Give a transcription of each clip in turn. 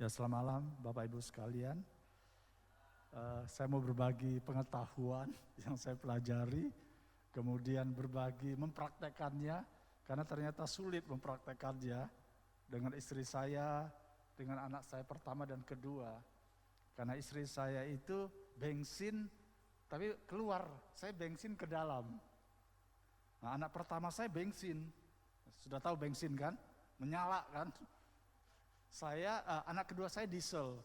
Ya, selamat malam Bapak Ibu sekalian. Saya mau berbagi pengetahuan yang saya pelajari, kemudian berbagi mempraktekannya, karena ternyata sulit mempraktekannya dengan istri saya, dengan anak saya pertama dan kedua. Karena istri saya itu bensin, tapi keluar, saya bensin ke dalam. Nah, anak pertama saya bensin, sudah tahu bensin kan, menyala kan. Saya, anak kedua saya diesel.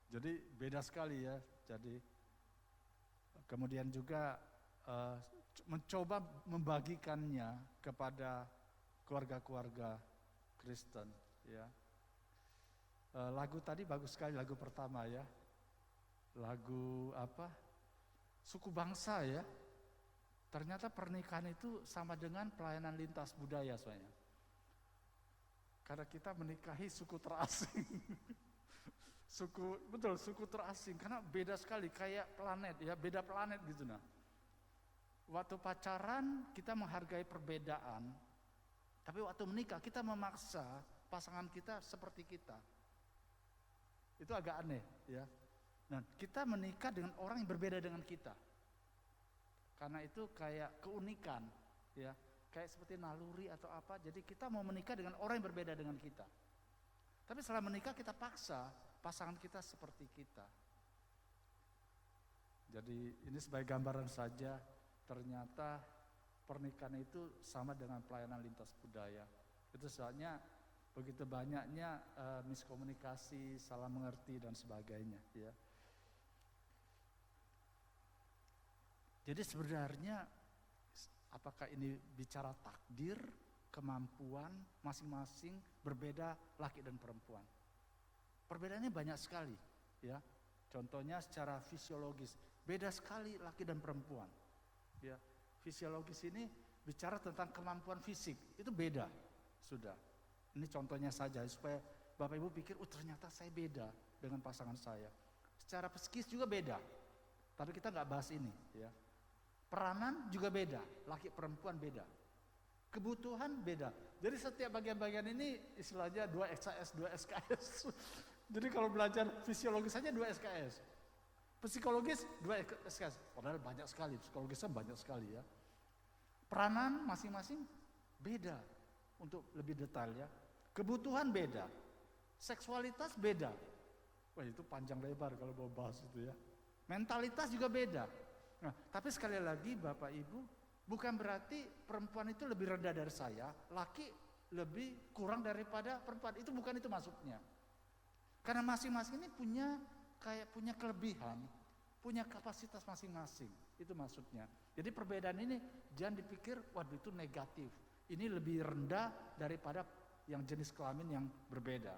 Jadi beda sekali ya. Jadi kemudian juga mencoba membagikannya kepada keluarga-keluarga Kristen. Ya. Lagu tadi bagus sekali, lagu pertama ya. Lagu apa? Suku bangsa ya. Ternyata pernikahan itu sama dengan pelayanan lintas budaya soalnya. Karena kita menikahi suku terasing. Suku terasing, karena beda sekali, kayak planet ya, beda planet gitu nah. Waktu pacaran kita menghargai perbedaan, tapi waktu menikah kita memaksa pasangan kita seperti kita. Itu agak aneh ya. Nah, kita menikah dengan orang yang berbeda dengan kita. Karena itu kayak keunikan ya. Kayak seperti naluri atau apa, jadi kita mau menikah dengan orang yang berbeda dengan kita. Tapi setelah menikah kita paksa pasangan kita seperti kita. Jadi ini sebagai gambaran saja, ternyata pernikahan itu sama dengan pelayanan lintas budaya. Itu sebabnya begitu banyaknya miskomunikasi, salah mengerti dan sebagainya ya. Jadi sebenarnya apakah ini bicara takdir, kemampuan masing-masing berbeda laki dan perempuan. Perbedaannya banyak sekali ya. Contohnya secara fisiologis, beda sekali laki dan perempuan. Ya, fisiologis ini bicara tentang kemampuan fisik, itu beda. Sudah. Ini contohnya saja supaya Bapak Ibu pikir, ternyata saya beda dengan pasangan saya. Secara psikis juga beda. Tapi kita nggak bahas ini ya. Peranan juga beda, laki perempuan beda. Kebutuhan beda. Jadi setiap bagian-bagian ini istilahnya 2 SKS, 2 SKS. Jadi kalau belajar fisiologis saja 2 SKS. Psikologis 2 SKS. Padahal banyak sekali, psikologisnya banyak sekali ya. Peranan masing-masing beda untuk lebih detail ya. Kebutuhan beda. Seksualitas beda. Wah, itu panjang lebar kalau mau bahas itu ya. Mentalitas juga beda. Nah, tapi sekali lagi Bapak Ibu, bukan berarti perempuan itu lebih rendah dari saya, laki lebih kurang daripada perempuan. Itu bukan itu maksudnya. Karena masing-masing ini punya kelebihan, punya kapasitas masing-masing. Itu maksudnya. Jadi perbedaan ini jangan dipikir, waduh itu negatif. Ini lebih rendah daripada yang jenis kelamin yang berbeda.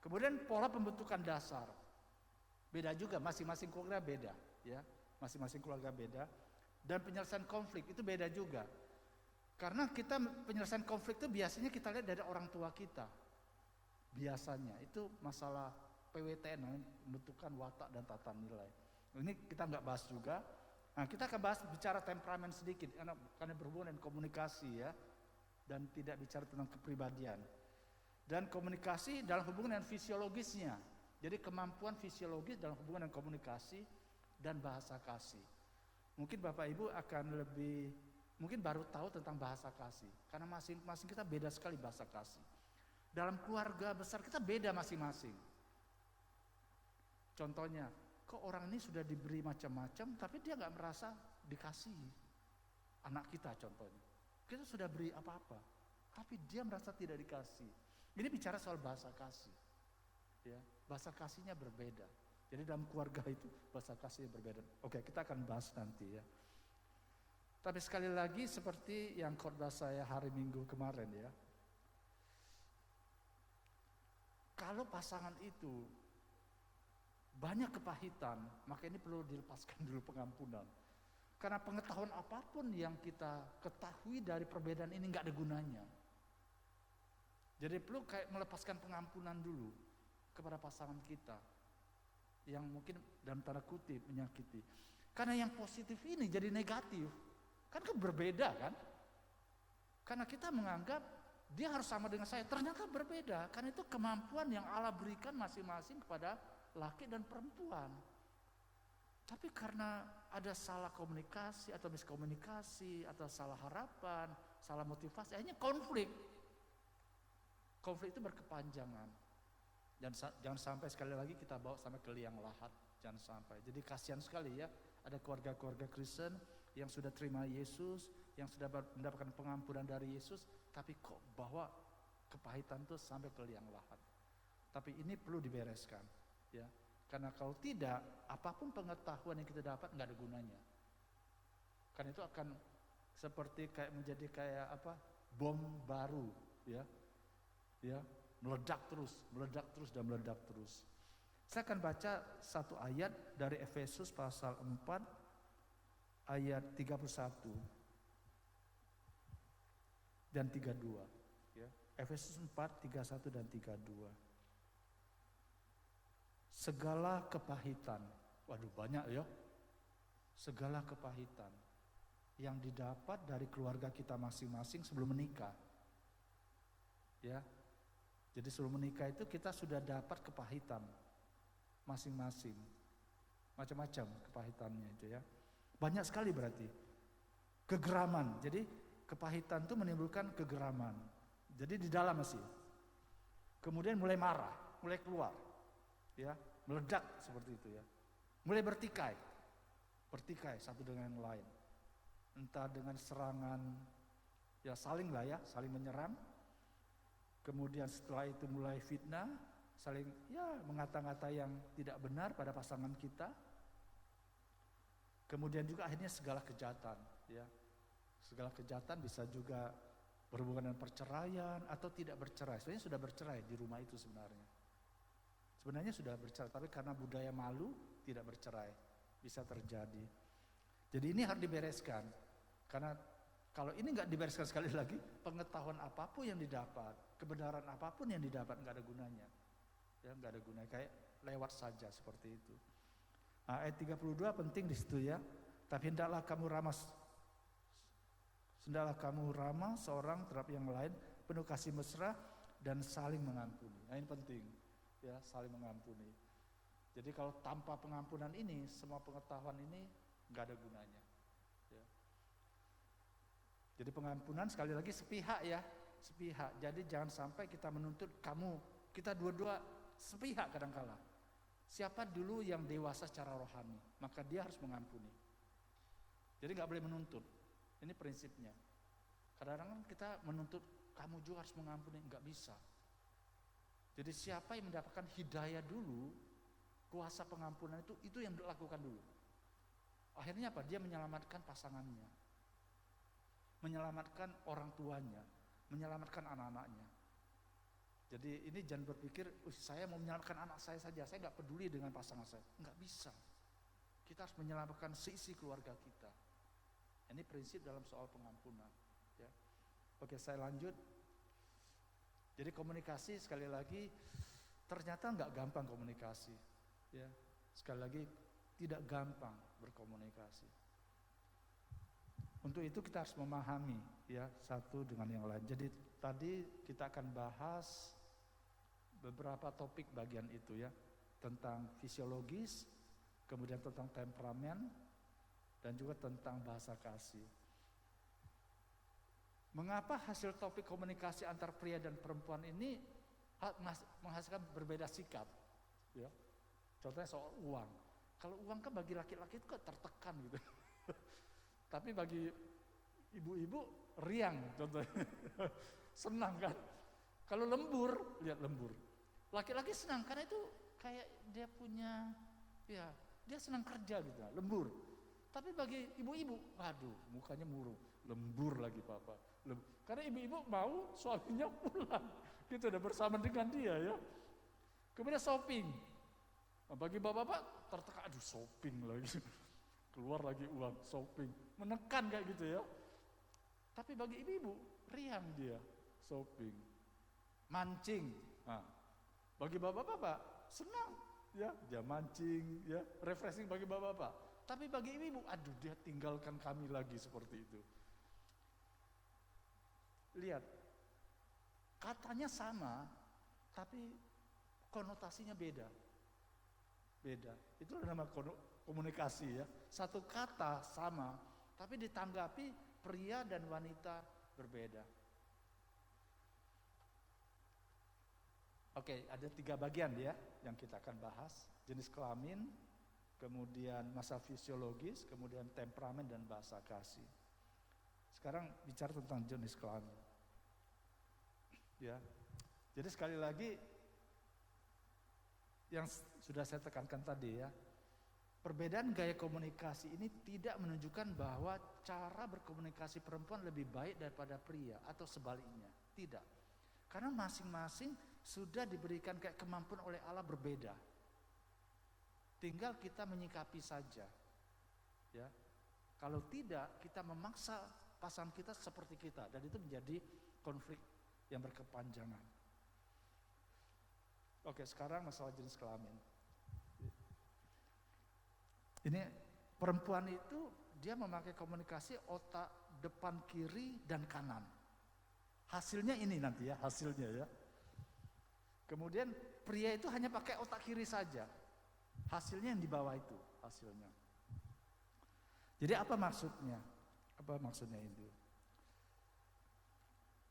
Kemudian pola pembentukan dasar. Beda juga, masing-masing keluarga beda, ya. Masing-masing keluarga beda. Dan penyelesaian konflik itu beda juga. Karena kita penyelesaian konflik itu biasanya kita lihat dari orang tua kita. Biasanya itu masalah PWTN, pembentukan watak dan tata nilai. Ini kita nggak bahas juga. Nah, kita akan bahas bicara temperamen sedikit karena berhubungan dengan komunikasi ya, dan tidak bicara tentang kepribadian. Dan komunikasi dalam hubungan dengan fisiologisnya. Jadi kemampuan fisiologis dalam hubungan dengan komunikasi dan bahasa kasih. Mungkin Bapak Ibu akan mungkin baru tahu tentang bahasa kasih. Karena masing-masing kita beda sekali bahasa kasih. Dalam keluarga besar kita beda masing-masing. Contohnya, kok orang ini sudah diberi macam-macam tapi dia gak merasa dikasihi. Anak kita contohnya. Kita sudah beri apa-apa, tapi dia merasa tidak dikasih. Ini bicara soal bahasa kasih. Ya, bahasa kasihnya berbeda. Jadi dalam keluarga itu bahasa kasihnya berbeda. Oke, kita akan bahas nanti ya. Tapi sekali lagi seperti yang khotbah saya hari Minggu kemarin ya. Kalau pasangan itu banyak kepahitan, maka ini perlu dilepaskan dulu pengampunan. Karena pengetahuan apapun yang kita ketahui dari perbedaan ini nggak ada gunanya. Jadi perlu kayak melepaskan pengampunan dulu kepada pasangan kita yang mungkin dalam tanda kutip menyakiti. Karena yang positif ini jadi negatif, kan berbeda kan? Karena kita menganggap dia harus sama dengan saya. Ternyata berbeda, karena itu kemampuan yang Allah berikan masing-masing kepada laki dan perempuan. Tapi karena ada salah komunikasi atau miskomunikasi atau salah harapan, salah motivasi, akhirnya konflik. Konflik itu berkepanjangan. Dan jangan sampai sekali lagi kita bawa sampai ke liang lahat, jangan sampai. Jadi kasihan sekali ya, ada keluarga-keluarga Kristen yang sudah terima Yesus, yang sudah mendapatkan pengampunan dari Yesus, tapi kok bawa kepahitan itu sampai ke liang lahat. Tapi ini perlu dibereskan, ya. Karena kalau tidak, apapun pengetahuan yang kita dapat nggak ada gunanya. Karena itu akan seperti kayak menjadi kayak apa? Bom baru, ya. Ya, meledak terus dan meledak terus. Saya akan baca satu ayat dari Efesus pasal 4 ayat 31 dan 32, ya. Efesus 4, 31 dan 32. Segala kepahitan, waduh banyak ya. Segala kepahitan yang didapat dari keluarga kita masing-masing sebelum menikah. Ya. Jadi sebelum menikah itu kita sudah dapat kepahitan masing-masing. Macam-macam kepahitannya itu ya. Banyak sekali berarti. Kegeraman. Jadi kepahitan itu menimbulkan kegeraman. Jadi di dalam masih. Kemudian mulai marah, mulai keluar. Ya, meledak seperti itu ya. Mulai bertikai. Bertikai satu dengan yang lain. Entah dengan serangan, ya saling lah ya, saling menyerang. Kemudian setelah itu mulai fitnah, saling ya mengata-ngata yang tidak benar pada pasangan kita. Kemudian juga akhirnya segala kejahatan, ya. Segala kejahatan bisa juga berhubungan dengan perceraian atau tidak bercerai. Sebenarnya sudah bercerai di rumah itu sebenarnya. Sebenarnya sudah bercerai, tapi karena budaya malu tidak bercerai. Bisa terjadi. Jadi ini harus dibereskan. Karena kalau ini nggak dibereskan sekali lagi, pengetahuan apapun yang didapat, kebenaran apapun yang didapat nggak ada gunanya. Ya nggak ada gunanya, kayak lewat saja seperti itu. Nah, ayat 32 penting di situ ya. Tapi hendaklah kamu ramah seorang terhadap yang lain, penuh kasih mesra dan saling mengampuni. Nah ini penting. Ya, saling mengampuni. Jadi kalau tanpa pengampunan ini, semua pengetahuan ini nggak ada gunanya. Ya. Jadi pengampunan sekali lagi sepihak ya, sepihak. Jadi jangan sampai kita menuntut kita dua-dua sepihak kadang-kala. Siapa dulu yang dewasa secara rohani, maka dia harus mengampuni. Jadi nggak boleh menuntut. Ini prinsipnya. Kadang-kadang kita menuntut kamu juga harus mengampuni, nggak bisa. Jadi siapa yang mendapatkan hidayah dulu, kuasa pengampunan itu yang dilakukan dulu. Akhirnya apa? Dia menyelamatkan pasangannya, menyelamatkan orang tuanya, menyelamatkan anak-anaknya. Jadi ini jangan berpikir, saya mau menyelamatkan anak saya saja, saya nggak peduli dengan pasangan saya. Nggak bisa. Kita harus menyelamatkan seisi keluarga kita. Ini prinsip dalam soal pengampunan. Ya. Oke, saya lanjut. Jadi komunikasi sekali lagi ternyata nggak gampang komunikasi, ya. Sekali lagi tidak gampang berkomunikasi. Untuk itu kita harus memahami ya satu dengan yang lain. Jadi tadi kita akan bahas beberapa topik bagian itu ya, tentang fisiologis, kemudian tentang temperamen, dan juga tentang bahasa kasih. Mengapa hasil topik komunikasi antar pria dan perempuan ini menghasilkan berbeda sikap? Ya. Contohnya soal uang. Kalau uang kan bagi laki-laki itu kan tertekan gitu. Tapi bagi ibu-ibu riang contohnya. Senang kan? Kalau lembur, lihat lembur. Laki-laki senang karena itu kayak dia punya, ya dia senang kerja gitu, lembur. Tapi bagi ibu-ibu, waduh mukanya murung, lembur lagi papa. Karena ibu-ibu mau suaminya pulang, gitu udah bersama dengan dia ya. Kemudian shopping, nah, bagi bapak-bapak tertekan, aduh shopping lagi, keluar lagi uang shopping, menekan kayak gitu ya. Tapi bagi ibu-ibu riang dia shopping, mancing. Nah, bagi bapak-bapak senang ya, dia mancing ya, refreshing bagi bapak-bapak. Tapi bagi ibu-ibu, aduh dia tinggalkan kami lagi seperti itu. Lihat, Katanya sama, tapi konotasinya beda. Beda. Itu nama komunikasi ya. Satu kata sama, tapi ditanggapi pria dan wanita berbeda. Oke, ada 3 bagian ya yang kita akan bahas. Jenis kelamin, kemudian masa fisiologis, kemudian temperamen dan bahasa kasih. Sekarang bicara tentang jenis kelamin. Ya. Jadi sekali lagi yang sudah saya tekankan tadi ya, perbedaan gaya komunikasi ini tidak menunjukkan bahwa cara berkomunikasi perempuan lebih baik daripada pria atau sebaliknya. Tidak. Karena masing-masing sudah diberikan kayak kemampuan oleh Allah berbeda. Tinggal kita menyikapi saja. Ya. Kalau tidak, kita memaksa pasangan kita seperti kita dan itu menjadi konflik yang berkepanjangan. Oke, sekarang masalah jenis kelamin. Ini perempuan itu dia memakai komunikasi otak depan, kiri, dan kanan. Hasilnya ini nanti ya, hasilnya ya. Kemudian pria itu hanya pakai otak kiri saja. Hasilnya yang di bawah itu, hasilnya. Jadi apa maksudnya? Apa maksudnya itu?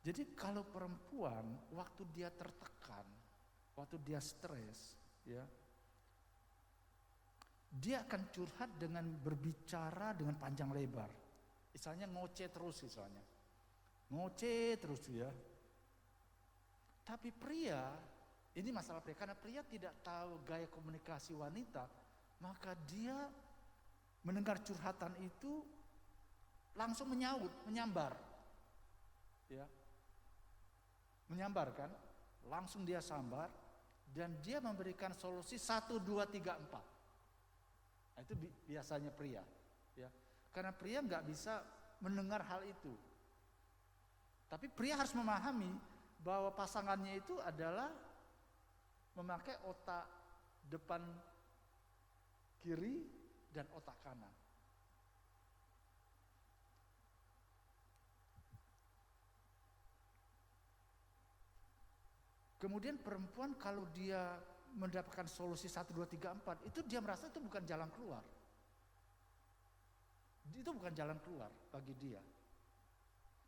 Jadi kalau perempuan waktu dia tertekan, waktu dia stres, ya, dia akan curhat dengan berbicara dengan panjang lebar. Misalnya ngoceh terus misalnya. Ngoceh terus ya. Tapi pria, ini masalah pria, karena pria tidak tahu gaya komunikasi wanita, maka dia mendengar curhatan itu langsung menyaut, menyambar. Ya. Menyambar kan? Langsung dia sambar dan dia memberikan solusi 1, 2, 3, 4. Nah, itu biasanya pria, ya. Karena pria nggak bisa mendengar hal itu. Tapi pria harus memahami bahwa pasangannya itu adalah memakai otak depan kiri dan otak kanan. Kemudian perempuan kalau dia mendapatkan solusi 1, 2, 3, 4, itu dia merasa itu bukan jalan keluar. Itu bukan jalan keluar bagi dia.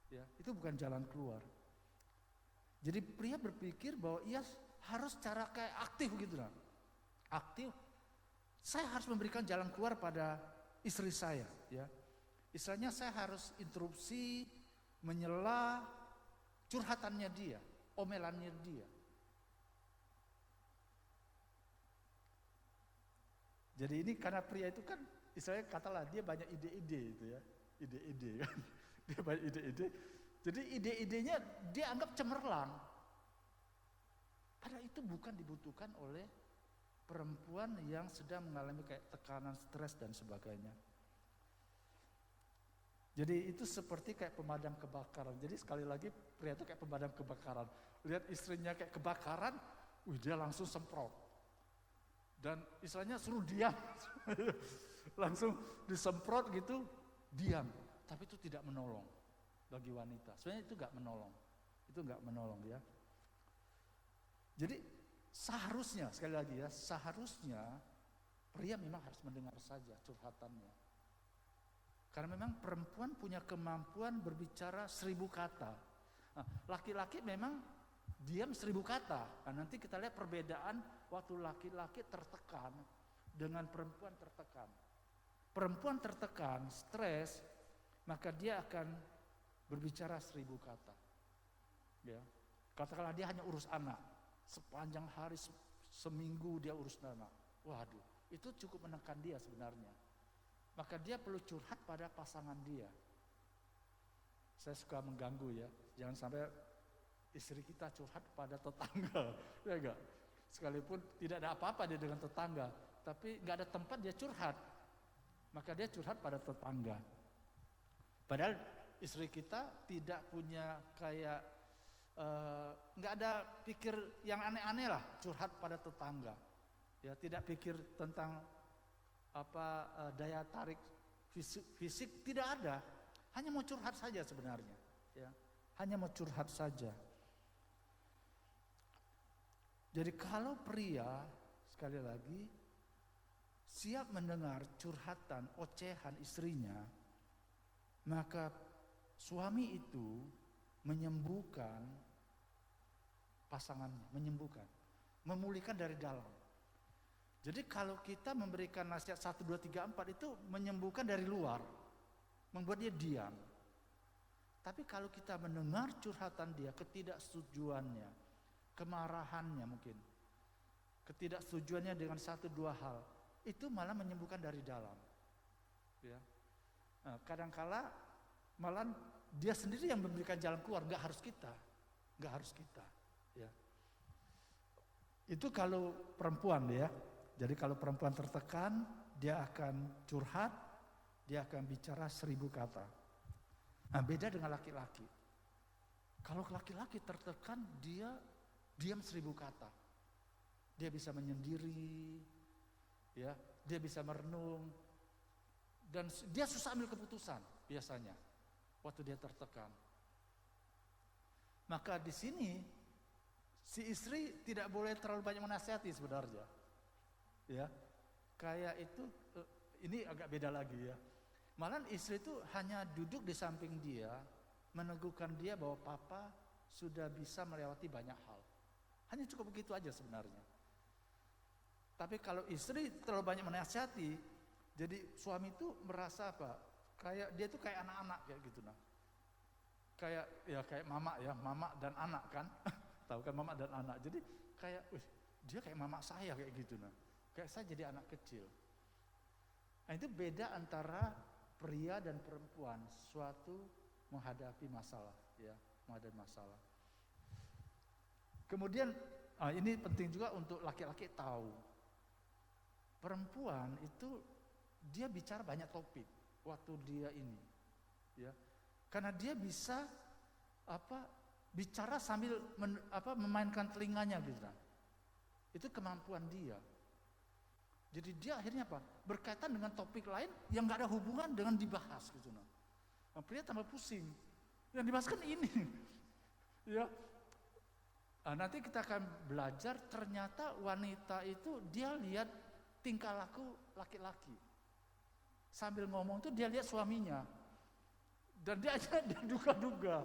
Ya, itu bukan jalan keluar. Jadi pria berpikir bahwa ia harus cara kayak aktif gitu lah. Aktif. Saya harus memberikan jalan keluar pada istri saya, ya. Istilahnya saya harus interupsi, menyela curhatannya dia, omelannya dia. Jadi ini karena pria itu kan istilahnya katalah dia banyak ide-ide itu ya, ide-ide kan, dia banyak ide-ide. Jadi ide-idenya dia anggap cemerlang. Padahal itu bukan dibutuhkan oleh perempuan yang sedang mengalami kayak tekanan, stres dan sebagainya. Jadi itu seperti kayak pemadam kebakaran. Jadi sekali lagi pria itu kayak pemadam kebakaran. Lihat istrinya kayak kebakaran, dia langsung semprot. Dan istilahnya suruh diam, langsung disemprot gitu, diam. Tapi itu tidak menolong bagi wanita. Sebenarnya itu nggak menolong, ya. Jadi seharusnya, sekali lagi ya, seharusnya pria memang harus mendengar saja curhatannya. Karena memang perempuan punya kemampuan berbicara 1000 kata. Nah, laki-laki memang diam 1000 kata. Nah, nanti kita lihat perbedaan waktu laki-laki tertekan dengan perempuan tertekan. Perempuan tertekan, stres, maka dia akan berbicara 1000 kata. Ya. Katakanlah dia hanya urus anak, sepanjang hari seminggu dia urus anak. Waduh, itu cukup menekan dia sebenarnya. Maka dia perlu curhat pada pasangan dia. Saya suka mengganggu ya, jangan sampai istri kita curhat pada tetangga, ya enggak? Sekalipun tidak ada apa-apa dia dengan tetangga, tapi enggak ada tempat dia curhat, maka dia curhat pada tetangga. Padahal istri kita tidak punya kayak, enggak ada pikir yang aneh-aneh lah, curhat pada tetangga. Ya, tidak pikir tentang daya tarik fisik tidak ada, hanya mau curhat saja sebenarnya, ya, hanya mau curhat saja. Jadi kalau pria, sekali lagi, siap mendengar curhatan, ocehan istrinya, maka suami itu menyembuhkan pasangannya, memulihkan dari dalam. Jadi kalau kita memberikan nasihat 1, 2, 3, 4 itu menyembuhkan dari luar, membuat dia diam. Tapi kalau kita mendengar curhatan dia, ketidaksetujuannya, kemarahannya mungkin, ketidaksetujuannya dengan 1, 2 hal, itu malah menyembuhkan dari dalam. Ya. Nah, kadangkala malah dia sendiri yang memberikan jalan keluar, nggak harus kita. Ya. Itu kalau perempuan ya. Jadi kalau perempuan tertekan, dia akan curhat, dia akan bicara 1000 kata. Nah, beda dengan laki-laki. Kalau laki-laki tertekan, dia diam 1000 kata. Dia bisa menyendiri, ya, dia bisa merenung, dan dia susah ambil keputusan biasanya waktu dia tertekan. Maka di sini si istri tidak boleh terlalu banyak menasihati sebenarnya, ya. Kayak itu, ini agak beda lagi ya. Malah istri itu hanya duduk di samping dia, meneguhkan dia bahwa papa sudah bisa melewati banyak hal. Hanya cukup begitu aja sebenarnya. Tapi kalau istri terlalu banyak menasihati, jadi suami itu merasa apa? Kayak dia itu kayak anak-anak kayak gitu nah. Kayak mama dan anak kan. Tahu kan mama dan anak. Jadi kayak dia kayak mama saya kayak gitu nah. Kayak saya jadi anak kecil. Nah, itu beda antara pria dan perempuan suatu menghadapi masalah, ya, menghadapi masalah. Kemudian ini penting juga untuk laki-laki tahu. Perempuan itu dia bicara banyak topik waktu dia ini, ya, karena dia bisa bicara sambil memainkan telinganya gitu. Itu kemampuan dia. Jadi dia akhirnya berkaitan dengan topik lain yang nggak ada hubungan dengan dibahas gitu. Nah, pria tambah pusing. Yang dibahas kan ini, ya. Nah, nanti kita akan belajar ternyata wanita itu dia lihat tingkah laku laki-laki. Sambil ngomong tuh dia lihat suaminya. Dan dia duga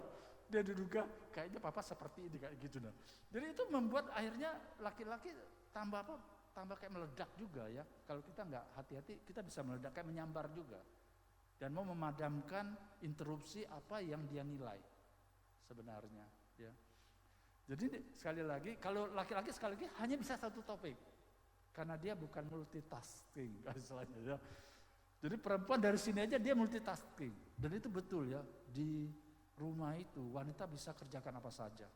kayaknya papa seperti ini kayak gitu nah. Jadi itu membuat akhirnya laki-laki tambah kayak meledak juga ya. Kalau kita nggak hati-hati kita bisa meledak kayak menyambar juga. Dan mau memadamkan interupsi apa yang dia nilai sebenarnya ya. Jadi sekali lagi kalau laki-laki sekali lagi hanya bisa satu topik. Karena dia bukan multitasking istilahnya ya. Jadi perempuan dari sini aja dia multitasking. Dan itu betul ya, di rumah itu wanita bisa kerjakan apa saja.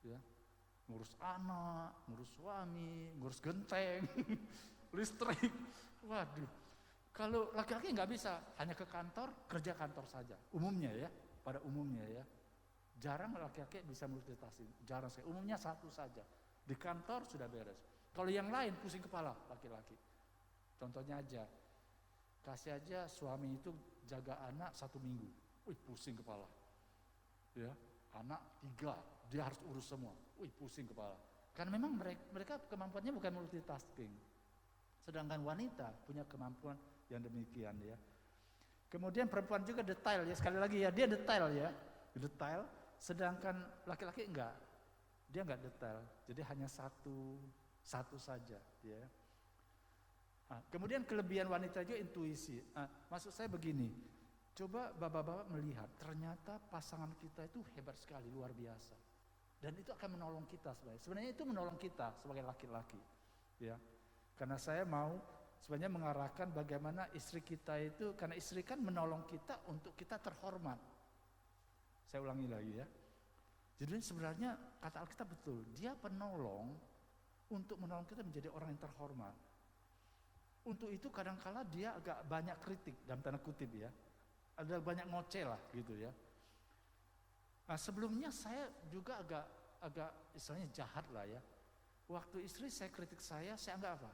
Ya. Ngurus anak, ngurus suami, ngurus genteng, listrik. Waduh. Kalau laki-laki nggak bisa, hanya ke kantor, kerja kantor saja. Umumnya ya, pada umumnya ya. Jarang laki-laki bisa multitasking, jarang sekali. Umumnya satu saja. Di kantor sudah beres. Kalau yang lain pusing kepala laki-laki. Contohnya aja, kasih aja suami itu jaga anak 1 minggu. Pusing kepala. Ya, anak 3, dia harus urus semua. Pusing kepala. Karena memang mereka kemampuannya bukan multitasking. Sedangkan wanita punya kemampuan yang demikian ya. Kemudian perempuan juga detail ya, sekali lagi ya, dia detail ya. Detail, sedangkan laki-laki enggak. Dia enggak detail. Jadi hanya satu saja ya. Kemudian kelebihan wanita juga intuisi. Maksud saya begini, coba bapak-bapak melihat, ternyata pasangan kita itu hebat sekali, luar biasa. Dan itu akan menolong kita sebenarnya. Sebenarnya itu menolong kita sebagai laki-laki. Ya. Karena saya mau sebenarnya mengarahkan bagaimana istri kita itu, karena istri kan menolong kita untuk kita terhormat. Saya ulangi lagi ya. Jadi sebenarnya kata Alkitab betul, dia penolong untuk menolong kita menjadi orang yang terhormat. Untuk itu kadang-kala dia agak banyak kritik dalam tanda kutip ya. Ada banyak ngoceh lah gitu ya. Nah, sebelumnya saya juga agak istilahnya jahat lah ya. Waktu istri saya kritik saya anggap apa?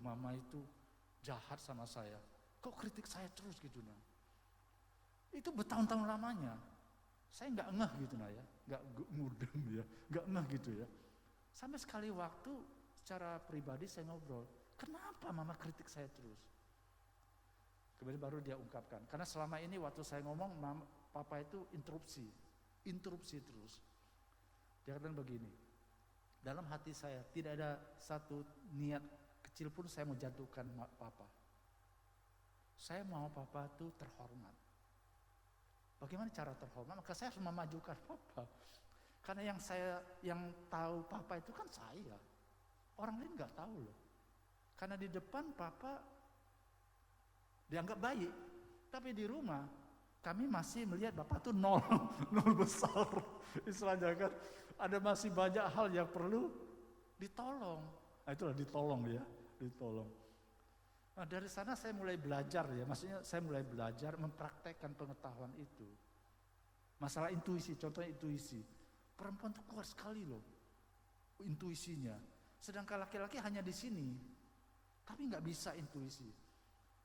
Mama itu jahat sama saya. Kok kritik saya terus gitu nah. Itu bertahun-tahun lamanya. Saya nggak ngeh gitu nah ya, nggak mudeng ya, nggak ngeh gitu ya. Sampai sekali waktu secara pribadi saya ngobrol, kenapa mama kritik saya terus? Kemudian baru dia ungkapkan, karena selama ini waktu saya ngomong, papa itu interupsi terus. Dia katakan begini, dalam hati saya tidak ada satu niat kecil pun saya mau jatuhkan papa. Saya mau papa itu terhormat. Bagaimana cara terhormat? Maka saya harus memajukan papa. Karena yang tahu papa itu kan saya. Orang lain nggak tahu loh. Karena di depan papa dianggap baik, tapi di rumah kami masih melihat bapak tuh nol besar. Istilahnya kan ada masih banyak hal yang perlu ditolong. Nah, itulah ditolong ya, ditolong. Nah, dari sana saya mulai belajar ya, maksudnya saya mulai belajar mempraktekkan pengetahuan itu. Masalah intuisi, contohnya intuisi. Perempuan tuh kuat sekali loh intuisinya. Sedangkan laki-laki hanya di sini, tapi nggak bisa intuisi.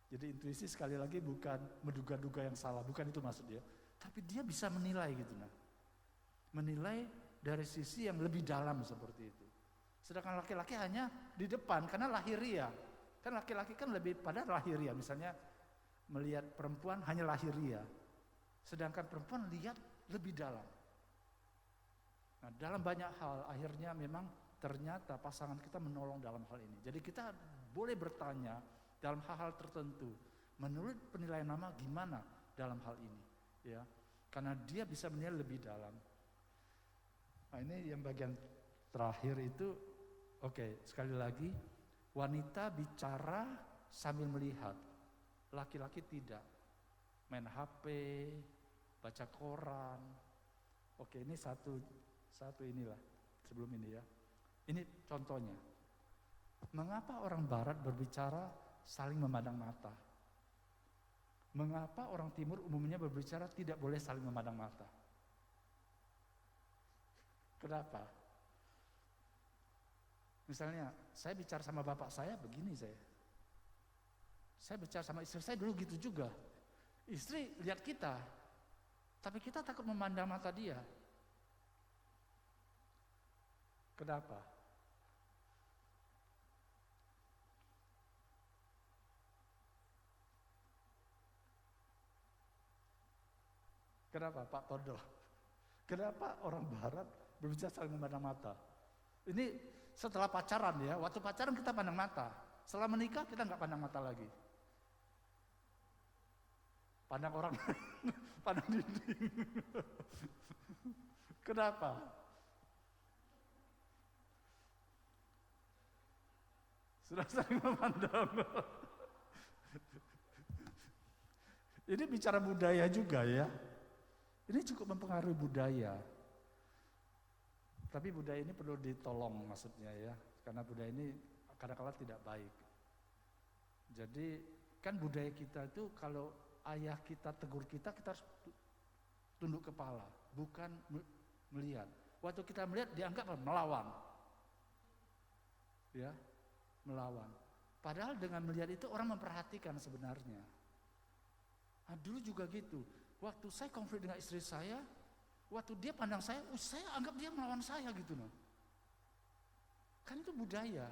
Jadi intuisi sekali lagi bukan menduga-duga yang salah, bukan itu maksudnya. Tapi dia bisa menilai gitu nah. Menilai dari sisi yang lebih dalam seperti itu. Sedangkan laki-laki hanya di depan karena lahiriah. Kan laki-laki kan lebih pada lahiriah, misalnya melihat perempuan hanya lahiriah. Sedangkan perempuan lihat lebih dalam. Nah, dalam banyak hal akhirnya memang ternyata pasangan kita menolong dalam hal ini. Jadi kita boleh bertanya dalam hal-hal tertentu, menurut penilaian mama gimana dalam hal ini, ya? Karena dia bisa menilai lebih dalam. Nah, ini yang bagian terakhir itu, oke, sekali lagi, wanita bicara sambil melihat, laki-laki tidak, main HP, baca koran. Oke, ini satu inilah sebelum ini ya. Ini contohnya. Mengapa orang barat berbicara saling memandang mata? Mengapa orang timur umumnya berbicara tidak boleh saling memandang mata? Kenapa? Misalnya, saya bicara sama bapak saya begini saya. Saya bicara sama istri saya dulu gitu juga. Istri lihat kita, tapi kita takut memandang mata dia. Kenapa? Kenapa Pak Tondo? Kenapa orang barat berbicara saling memandang mata? Ini setelah pacaran ya, waktu pacaran kita pandang mata. Setelah menikah kita nggak pandang mata lagi. Pandang orang, pandang dinding. Kenapa? Sudah saling memandang. Ini bicara budaya juga ya. Ini cukup mempengaruhi budaya. Tapi budaya ini perlu ditolong maksudnya ya. Karena budaya ini kadang-kadang tidak baik. Jadi kan budaya kita itu kalau ayah kita tegur kita harus tunduk kepala. Bukan melihat. Waktu kita melihat dianggap melawan. Ya, melawan. Padahal dengan melihat itu orang memperhatikan sebenarnya. Nah, dulu juga gitu. Waktu saya konflik dengan istri saya, waktu dia pandang saya anggap dia melawan saya gitu loh. Kan itu budaya.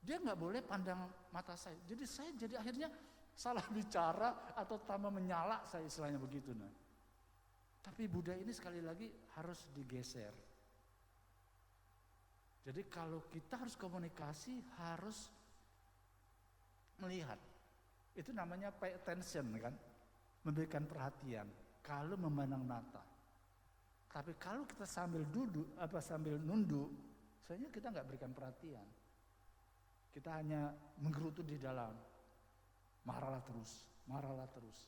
Dia nggak boleh pandang mata saya. Jadi saya akhirnya salah bicara atau tambah menyala saya istilahnya begitu nah. Tapi budaya ini sekali lagi harus digeser. Jadi kalau kita harus komunikasi harus melihat. Itu namanya pay attention kan, memberikan perhatian. Kalau memandang mata. Tapi kalau kita sambil duduk, sambil nunduk, sebenarnya kita nggak berikan perhatian. Kita hanya menggerutu di dalam, marahlah terus,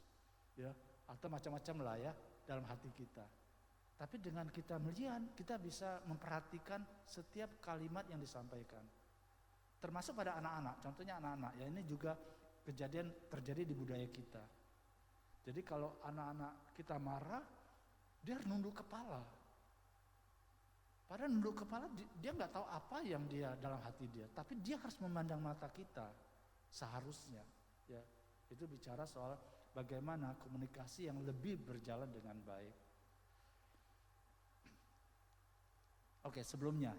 ya, atau macam-macam lah ya dalam hati kita. Tapi dengan kita melihat, kita bisa memperhatikan setiap kalimat yang disampaikan. Termasuk pada anak-anak, contohnya anak-anak, ya ini juga kejadian terjadi di budaya kita. Jadi kalau anak-anak kita marah, dia harus nunduk kepala. Padahal nunduk kepala dia nggak tahu apa yang dia dalam hati dia, tapi dia harus memandang mata kita seharusnya. Ya, itu bicara soal bagaimana komunikasi yang lebih berjalan dengan baik. Oke, sebelumnya.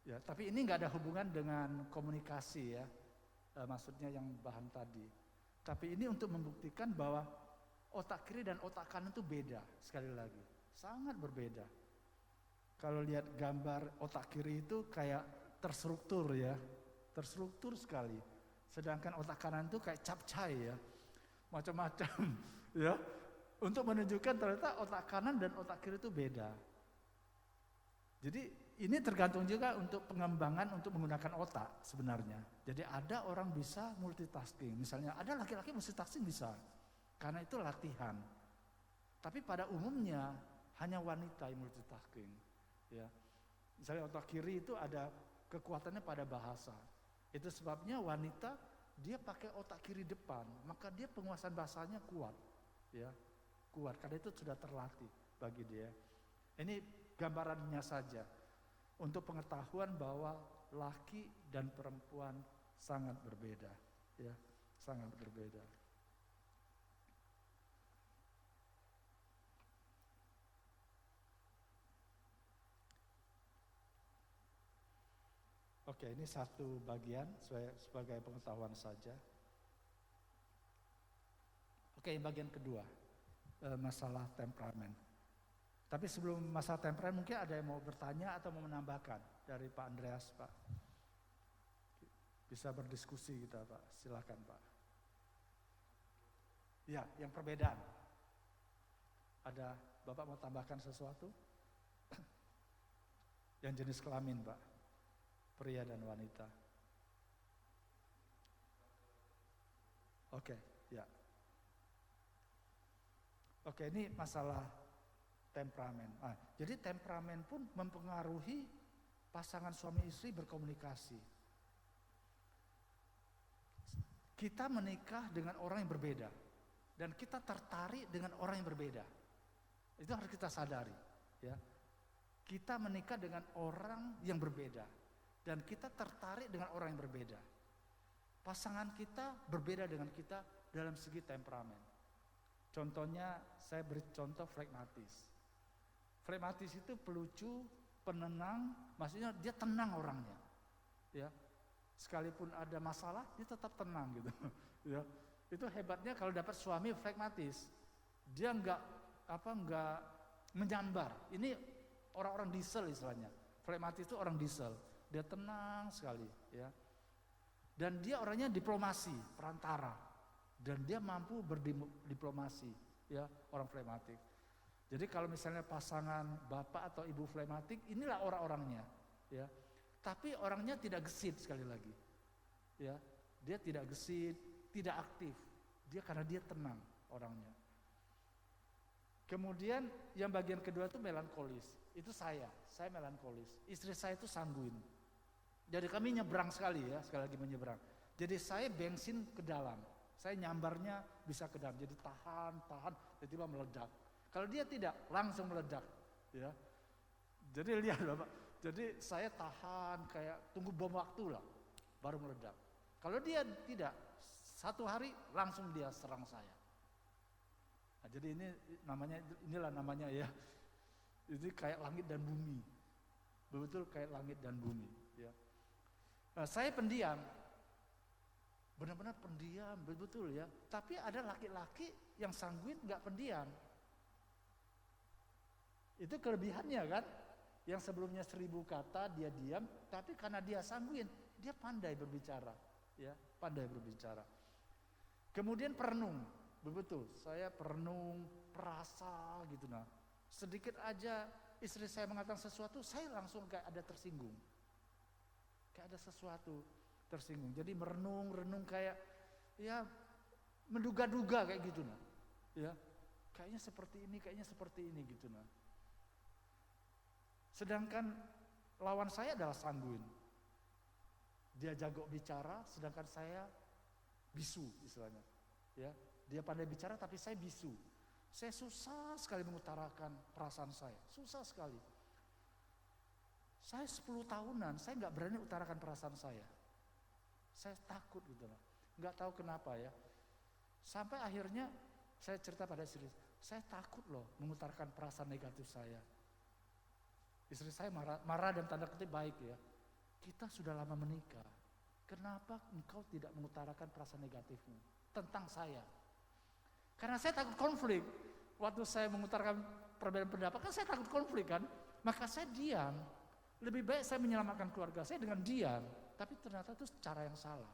Ya, tapi ini nggak ada hubungan dengan komunikasi ya, maksudnya yang bahan tadi. Tapi ini untuk membuktikan bahwa otak kiri dan otak kanan itu beda, sekali lagi, sangat berbeda. Kalau lihat gambar otak kiri itu kayak terstruktur ya, terstruktur sekali. Sedangkan otak kanan itu kayak capcay ya, macam-macam ya. Untuk menunjukkan ternyata otak kanan dan otak kiri itu beda. Jadi ini tergantung juga untuk pengembangan untuk menggunakan otak sebenarnya. Jadi ada orang bisa multitasking, misalnya ada laki-laki multitasking bisa, karena itu latihan. Tapi pada umumnya hanya wanita yang multitasking. Ya, misalnya otak kiri itu ada kekuatannya pada bahasa. Itu sebabnya wanita dia pakai otak kiri depan, maka dia penguasaan bahasanya kuat, ya, kuat. Karena itu sudah terlatih bagi dia. Ini gambarannya saja untuk pengetahuan bahwa laki dan perempuan sangat berbeda, ya, sangat berbeda. Oke, ini satu bagian sebagai pengetahuan saja. Oke, bagian kedua, masalah temperamen. Tapi sebelum masalah temperamen mungkin ada yang mau bertanya atau mau menambahkan dari Pak Andreas, Pak. Bisa berdiskusi kita, Pak. Silakan, Pak. Ya, yang perbedaan. Ada Bapak mau tambahkan sesuatu? Yang jenis kelamin, Pak. Pria dan wanita. Oke, ya. Oke, ini masalah temperamen. Jadi temperamen pun mempengaruhi pasangan suami istri berkomunikasi. Kita menikah dengan orang yang berbeda dan kita tertarik dengan orang yang berbeda. Itu harus kita sadari, ya. Kita menikah dengan orang yang berbeda dan kita tertarik dengan orang yang berbeda. Pasangan kita berbeda dengan kita dalam segi temperamen. Contohnya, saya beri contoh flegmatis. Flegmatis itu pelucu, penenang, maksudnya dia tenang orangnya, ya. Sekalipun ada masalah, dia tetap tenang gitu, ya. Itu hebatnya kalau dapat suami flegmatis, dia nggak menyambar. Ini orang-orang diesel istilahnya. Flegmatis itu orang diesel, dia tenang sekali, ya. Dan dia orangnya diplomasi, perantara, dan dia mampu berdiplomasi, ya, orang flegmatik. Jadi kalau misalnya pasangan bapak atau ibu flegmatik, inilah orang-orangnya, ya. Tapi orangnya tidak gesit sekali lagi, ya. Dia tidak gesit, tidak aktif. Dia karena dia tenang orangnya. Kemudian yang bagian kedua itu melankolis. Itu saya melankolis. Istri saya itu sanguin. Jadi kami nyebrang sekali ya, sekali lagi menyeberang. Jadi saya bensin ke dalam. Saya nyambarnya bisa ke dalam. Jadi tahan, tiba-tiba meledak. Kalau dia tidak, langsung meledak, ya. Jadi lihat Bapak, jadi saya tahan kayak tunggu bom waktu lah, baru meledak. Kalau dia tidak, satu hari langsung dia serang saya. Nah, jadi inilah namanya ya, ini kayak langit dan bumi, betul kayak langit dan bumi, ya. Nah, saya pendiam, benar-benar pendiam, betul ya. Tapi ada laki-laki yang sanguin nggak pendiam. Itu kelebihannya kan, yang sebelumnya 1000 kata dia diam, tapi karena dia sanguin, dia pandai berbicara, ya, pandai berbicara. Kemudian perenung, betul, saya perenung, perasa gitu nah. Sedikit aja istri saya mengatakan sesuatu, saya langsung kayak ada tersinggung, kayak ada sesuatu tersinggung. Jadi merenung kayak, ya, menduga-duga kayak gitu nah, ya, kayaknya seperti ini gitu nah. Sedangkan lawan saya adalah sanguin. Dia jago bicara, sedangkan saya bisu istilahnya. Ya, dia pandai bicara tapi saya bisu. Saya susah sekali mengutarakan perasaan saya, susah sekali. Saya 10 tahunan, saya nggak berani utarakan perasaan saya. Saya takut gitu loh, nggak tahu kenapa ya. Sampai akhirnya saya cerita pada istri, saya takut loh mengutarakan perasaan negatif saya. Istri saya marah dan tanda kutip baik ya. Kita sudah lama menikah, kenapa engkau tidak mengutarakan perasaan negatifmu tentang saya? Karena saya takut konflik. Waktu saya mengutarakan perbedaan pendapat, kan saya takut konflik kan. Maka saya diam. Lebih baik saya menyelamatkan keluarga saya dengan diam. Tapi ternyata itu cara yang salah.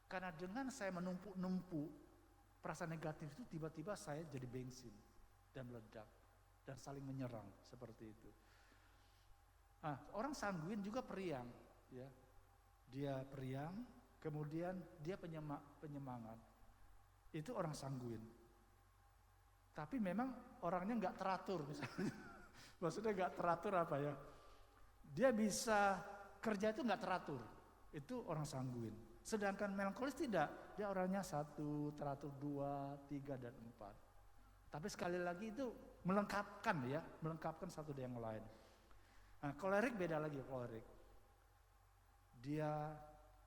Karena dengan saya menumpuk perasaan negatif itu, tiba-tiba saya jadi bensin dan meledak dan saling menyerang seperti itu. Orang sanguin juga periang, ya. Dia periang, kemudian dia penyemangat. Itu orang sanguin. Tapi memang orangnya nggak teratur misalnya. Maksudnya nggak teratur apa ya? Dia bisa kerja itu nggak teratur. Itu orang sanguin. Sedangkan melankolis tidak. Dia orangnya 1, teratur 2, 3 dan 4. Tapi sekali lagi itu melengkapkan ya, melengkapkan satu dengan yang lain. Nah, kolerik beda lagi kolerik. Dia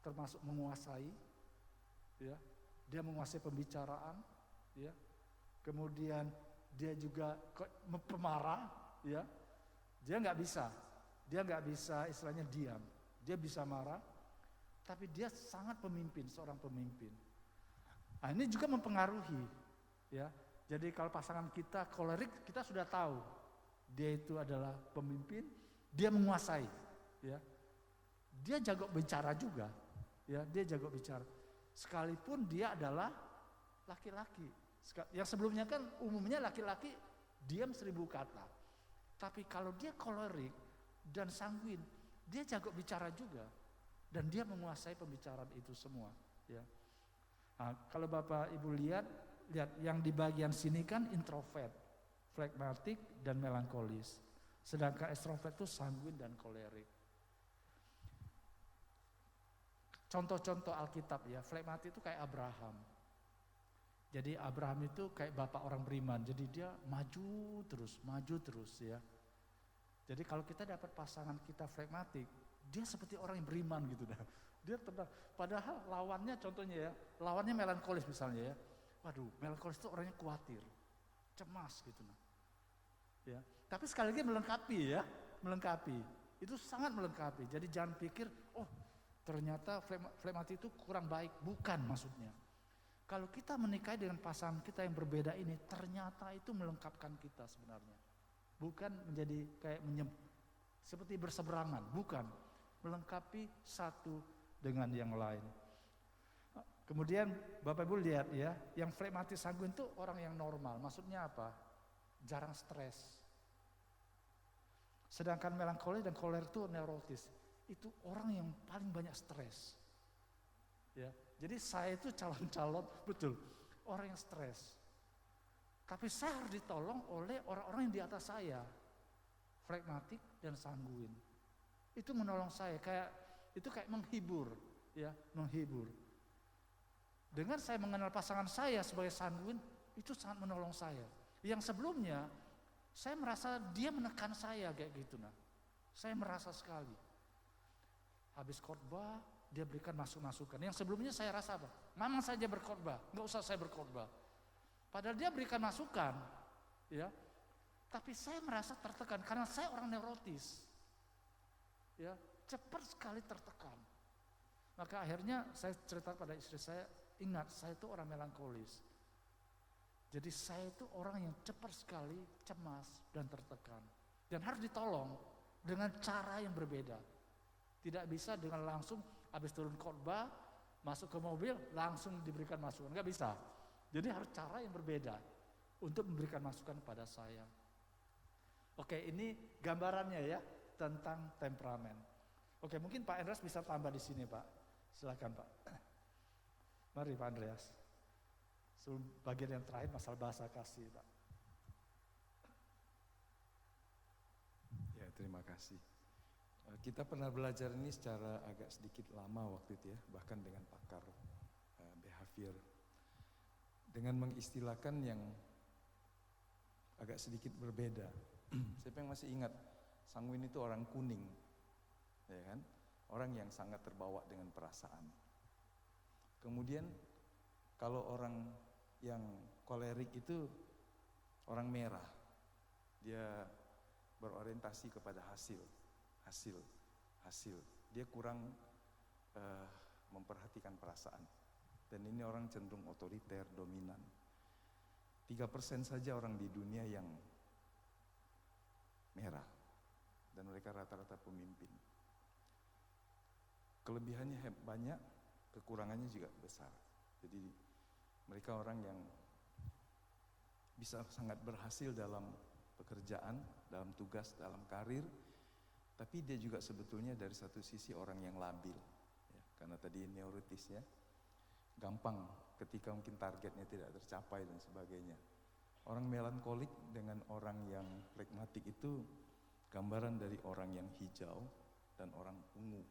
termasuk menguasai, ya. Dia menguasai pembicaraan, ya. Kemudian dia juga pemarah, ya. Dia nggak bisa istilahnya diam. Dia bisa marah, tapi dia sangat pemimpin, seorang pemimpin. Nah, ini juga mempengaruhi, ya. Jadi kalau pasangan kita kolerik, kita sudah tahu dia itu adalah pemimpin, dia menguasai, ya. Dia jago bicara juga, ya. Dia jago bicara. Sekalipun dia adalah laki-laki. Yang sebelumnya kan umumnya laki-laki diam 1000 kata. Tapi kalau dia kolerik dan sanguin, dia jago bicara juga. Dan dia menguasai pembicaraan itu semua, ya. Nah, kalau Bapak Ibu lihat yang di bagian sini kan introvert, flegmatik dan melankolis. Sedangkan extrovert itu sanguin dan kolerik. Contoh-contoh Alkitab ya, flegmatik itu kayak Abraham. Jadi Abraham itu kayak bapak orang beriman, jadi dia maju terus ya. Jadi kalau kita dapat pasangan kita flegmatik, dia seperti orang yang beriman gitu dah. Dia tenang. Padahal lawannya contohnya ya, lawannya melankolis misalnya ya. Waduh, melankolis itu orangnya khawatir, cemas gitu nah. Ya. Tapi sekali lagi melengkapi. Itu sangat melengkapi. Jadi jangan pikir, oh ternyata flegmatik itu kurang baik, bukan maksudnya. Kalau kita menikahi dengan pasangan kita yang berbeda ini, ternyata itu melengkapkan kita sebenarnya. Bukan menjadi kayak seperti berseberangan, bukan. Melengkapi satu dengan yang lain. Kemudian Bapak Ibu lihat ya, yang flegmatik sanguin itu orang yang normal. Maksudnya apa? Jarang stres. Sedangkan melankolis dan kolerik itu neurotis. Itu orang yang paling banyak stres. Ya, jadi saya itu calon-calon betul orang yang stres. Tapi saya harus ditolong oleh orang-orang yang di atas saya, flegmatik dan sanguin. Itu menolong saya, kayak menghibur, ya, menghibur. Dengan saya mengenal pasangan saya sebagai sanguin, itu sangat menolong saya. Yang sebelumnya, saya merasa dia menekan saya kayak gitu nah. Saya merasa sekali. Habis khotbah, dia berikan masukan. Yang sebelumnya saya rasa apa? Mama saja berkhotbah, nggak usah saya berkhotbah. Padahal dia berikan masukan, ya. Tapi saya merasa tertekan karena saya orang neurotis, ya, cepat sekali tertekan. Maka akhirnya saya cerita pada istri saya, ingat saya itu orang melankolis. Jadi saya itu orang yang cepat sekali cemas dan tertekan. Dan harus ditolong dengan cara yang berbeda. Tidak bisa dengan langsung habis turun khotbah, masuk ke mobil, langsung diberikan masukan. Enggak bisa. Jadi harus cara yang berbeda untuk memberikan masukan kepada saya. Oke, ini gambarannya ya tentang temperamen. Oke, mungkin Pak Andreas bisa tambah di sini, Pak. Silakan, Pak. Mari Pak Andreas. Sebelum bagian yang terakhir masalah bahasa kasih, Pak. Ya, terima kasih. Kita pernah belajar ini secara agak sedikit lama waktu itu ya, bahkan dengan pakar behavior. Dengan mengistilahkan yang agak sedikit berbeda. Siapa yang masih ingat, sanguin itu orang kuning, ya kan? Orang yang sangat terbawa dengan perasaan. Kemudian kalau orang yang kolerik itu orang merah, dia berorientasi kepada hasil, hasil, hasil. Dia kurang memperhatikan perasaan. Dan ini orang cenderung otoriter, dominan. 3% saja orang di dunia yang merah. Dan mereka rata-rata pemimpin. Kelebihannya banyak, kekurangannya juga besar. Jadi mereka orang yang bisa sangat berhasil dalam pekerjaan, dalam tugas, dalam karir. Tapi dia juga sebetulnya dari satu sisi orang yang labil. Ya, karena tadi neurotis ya. Gampang ketika mungkin targetnya tidak tercapai dan sebagainya. Orang melankolik dengan orang yang flegmatik itu gambaran dari orang yang hijau dan orang ungu.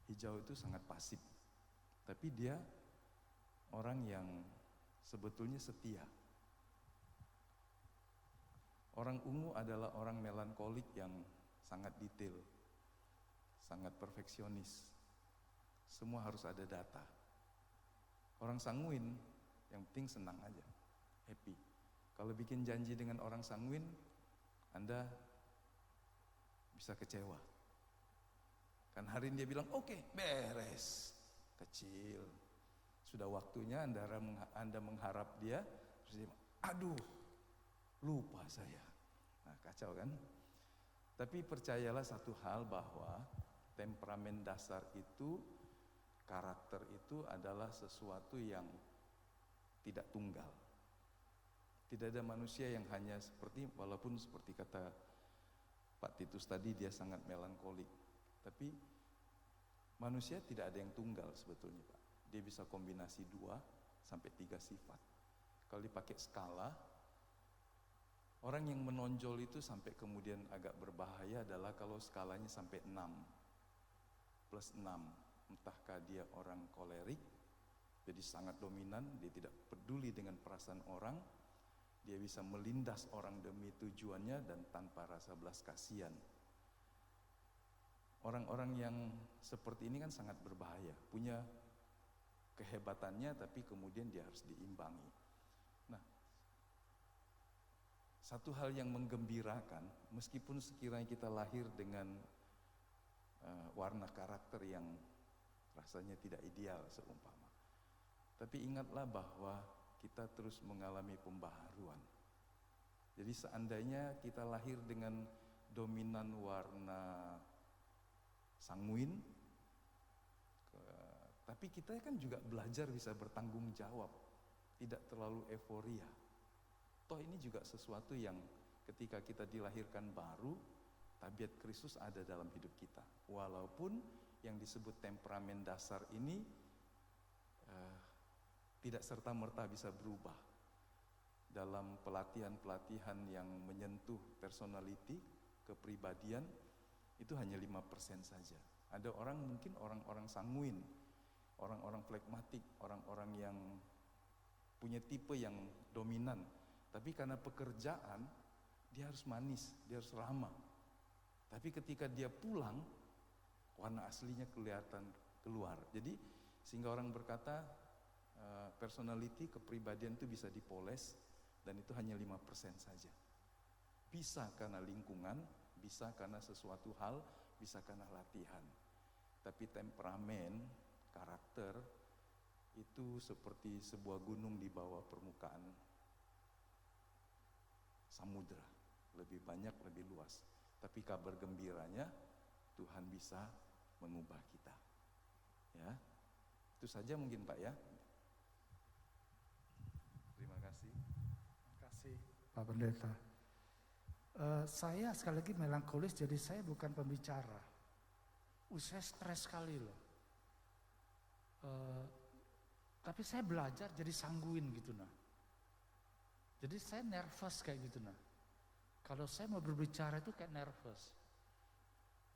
Hijau itu sangat pasif, tapi dia orang yang sebetulnya setia. Orang ungu adalah orang melankolik yang sangat detail, sangat perfeksionis. Semua harus ada data. Orang sanguin, yang penting senang aja, happy. Kalau bikin janji dengan orang sanguin, Anda bisa kecewa. Kan hari ini dia bilang, oke, beres. Kecil. Sudah waktunya Anda mengharap dia, terus dia, aduh, lupa saya. Nah, kacau kan? Tapi percayalah satu hal bahwa temperamen dasar itu, karakter itu adalah sesuatu yang tidak tunggal. Tidak ada manusia yang hanya walaupun seperti kata Pak Titus tadi, dia sangat melankolik. Tapi manusia tidak ada yang tunggal sebetulnya, Pak. Dia bisa kombinasi 2 sampai 3 sifat. Kalau dipakai skala, orang yang menonjol itu sampai kemudian agak berbahaya adalah kalau skalanya sampai 6 plus 6. Entahkah dia orang kolerik, jadi sangat dominan, dia tidak peduli dengan perasaan orang, dia bisa melindas orang demi tujuannya dan tanpa rasa belas kasihan. Orang-orang yang seperti ini kan sangat berbahaya, punya kehebatannya tapi kemudian dia harus diimbangi. Nah, satu hal yang menggembirakan, meskipun sekiranya kita lahir dengan warna karakter yang rasanya tidak ideal seumpama, tapi ingatlah bahwa kita terus mengalami pembaharuan. Jadi seandainya kita lahir dengan dominan warna sanguin, tapi kita kan juga belajar bisa bertanggung jawab, tidak terlalu euforia. Toh ini juga sesuatu yang ketika kita dilahirkan baru, tabiat Kristus ada dalam hidup kita. Walaupun yang disebut temperamen dasar ini tidak serta-merta bisa berubah. Dalam pelatihan-pelatihan yang menyentuh personality, kepribadian, itu hanya 5% saja. Ada orang mungkin orang-orang sanguin, orang-orang flegmatik, orang-orang yang punya tipe yang dominan. Tapi karena pekerjaan, dia harus manis, dia harus ramah. Tapi ketika dia pulang, warna aslinya kelihatan keluar. Jadi sehingga orang berkata personality, kepribadian itu bisa dipoles dan itu hanya 5% saja. Bisa karena lingkungan, bisa karena sesuatu hal, bisa karena latihan. Tapi temperamen, karakter itu seperti sebuah gunung di bawah permukaan samudra, lebih banyak, lebih luas. Tapi kabar gembiranya Tuhan bisa mengubah kita. Ya, itu saja mungkin Pak ya. Terima kasih. Terima kasih Pak Pendeta. Saya sekali lagi melankolis, jadi saya bukan pembicara. Saya stres sekali loh. Tapi saya belajar jadi sanguin gitu nah. Jadi saya nervous kayak gitu nah. Kalau saya mau berbicara itu kayak nervous.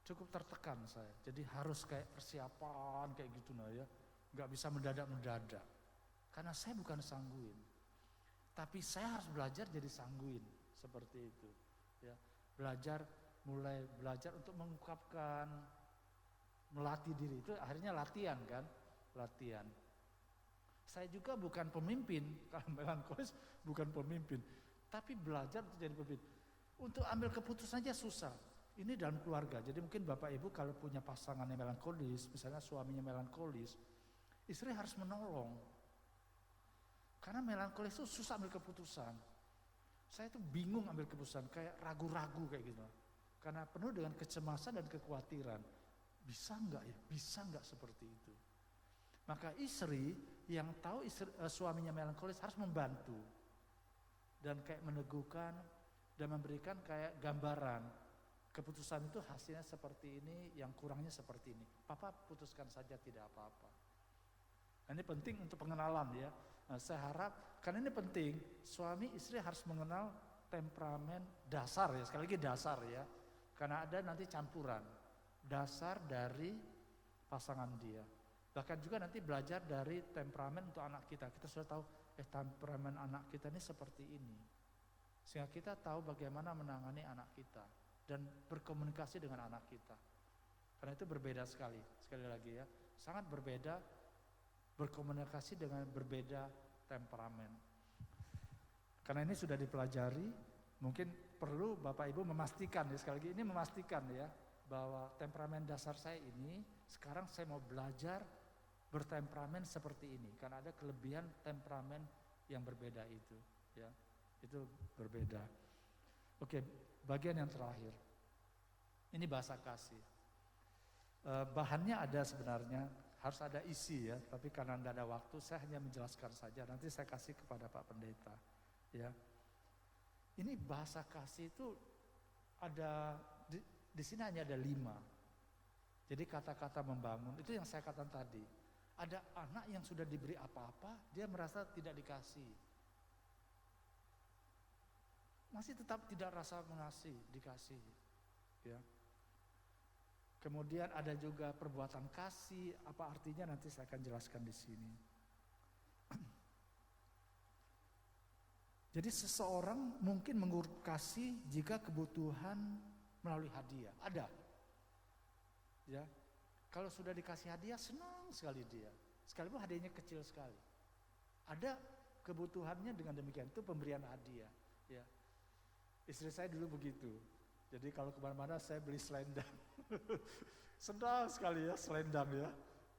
Cukup tertekan saya. Jadi harus kayak persiapan kayak gitu nah ya. Gak bisa mendadak-mendadak. Karena saya bukan sanguin. Tapi saya harus belajar jadi sanguin. Seperti itu. Ya. Mulai belajar untuk mengungkapkan, melatih diri. Itu akhirnya latihan kan. Latihan. Saya juga bukan pemimpin, kalau melankolis bukan pemimpin, tapi belajar untuk jadi pemimpin. Untuk ambil keputusan aja susah. Ini dalam keluarga. Jadi mungkin Bapak Ibu kalau punya pasangan yang melankolis, misalnya suaminya melankolis, istri harus menolong. Karena melankolis itu susah ambil keputusan. Saya tuh bingung ambil keputusan, kayak ragu-ragu kayak gitu. Karena penuh dengan kecemasan dan kekhawatiran. Bisa enggak ya? Bisa enggak seperti itu? Maka istri yang tahu suaminya melankolis harus membantu. Dan kayak meneguhkan dan memberikan kayak gambaran. Keputusan itu hasilnya seperti ini, yang kurangnya seperti ini. Papa putuskan saja, tidak apa-apa. Nah, ini penting untuk pengenalan ya. Nah, saya harap, karena ini penting, suami istri harus mengenal temperamen dasar ya, sekali lagi dasar ya. Karena ada nanti campuran, dasar dari pasangan dia. Bahkan juga nanti belajar dari temperamen untuk anak kita. Kita sudah tahu, temperamen anak kita ini seperti ini. Sehingga kita tahu bagaimana menangani anak kita. Dan berkomunikasi dengan anak kita. Karena itu berbeda sekali lagi ya. Sangat berbeda berkomunikasi dengan berbeda temperamen. Karena ini sudah dipelajari, mungkin perlu Bapak Ibu memastikan ya, sekali lagi ini memastikan ya, bahwa temperamen dasar saya ini, sekarang saya mau belajar bertemperamen seperti ini. Karena ada kelebihan temperamen yang berbeda itu ya. Itu berbeda. Oke, bagian yang terakhir. Ini bahasa kasih. Bahannya ada sebenarnya, harus ada isi ya, tapi karena tidak ada waktu, saya hanya menjelaskan saja. Nanti saya kasih kepada Pak Pendeta. Ya, ini bahasa kasih itu ada di sini hanya ada 5. Jadi kata-kata membangun itu yang saya katakan tadi. Ada anak yang sudah diberi apa-apa, dia merasa tidak dikasih. Masih tetap tidak rasa mengasihi, dikasih. Ya. Kemudian ada juga perbuatan kasih, apa artinya nanti saya akan jelaskan di sini. Jadi seseorang mungkin mengurus kasih jika kebutuhan melalui hadiah, ada. Ya. Kalau sudah dikasih hadiah senang sekali dia. Sekalipun hadiahnya kecil sekali. Ada kebutuhannya dengan demikian, itu pemberian hadiah, ya. Istri saya dulu begitu. Jadi kalau kemana-mana saya beli selendang. Senang sekali ya selendang ya.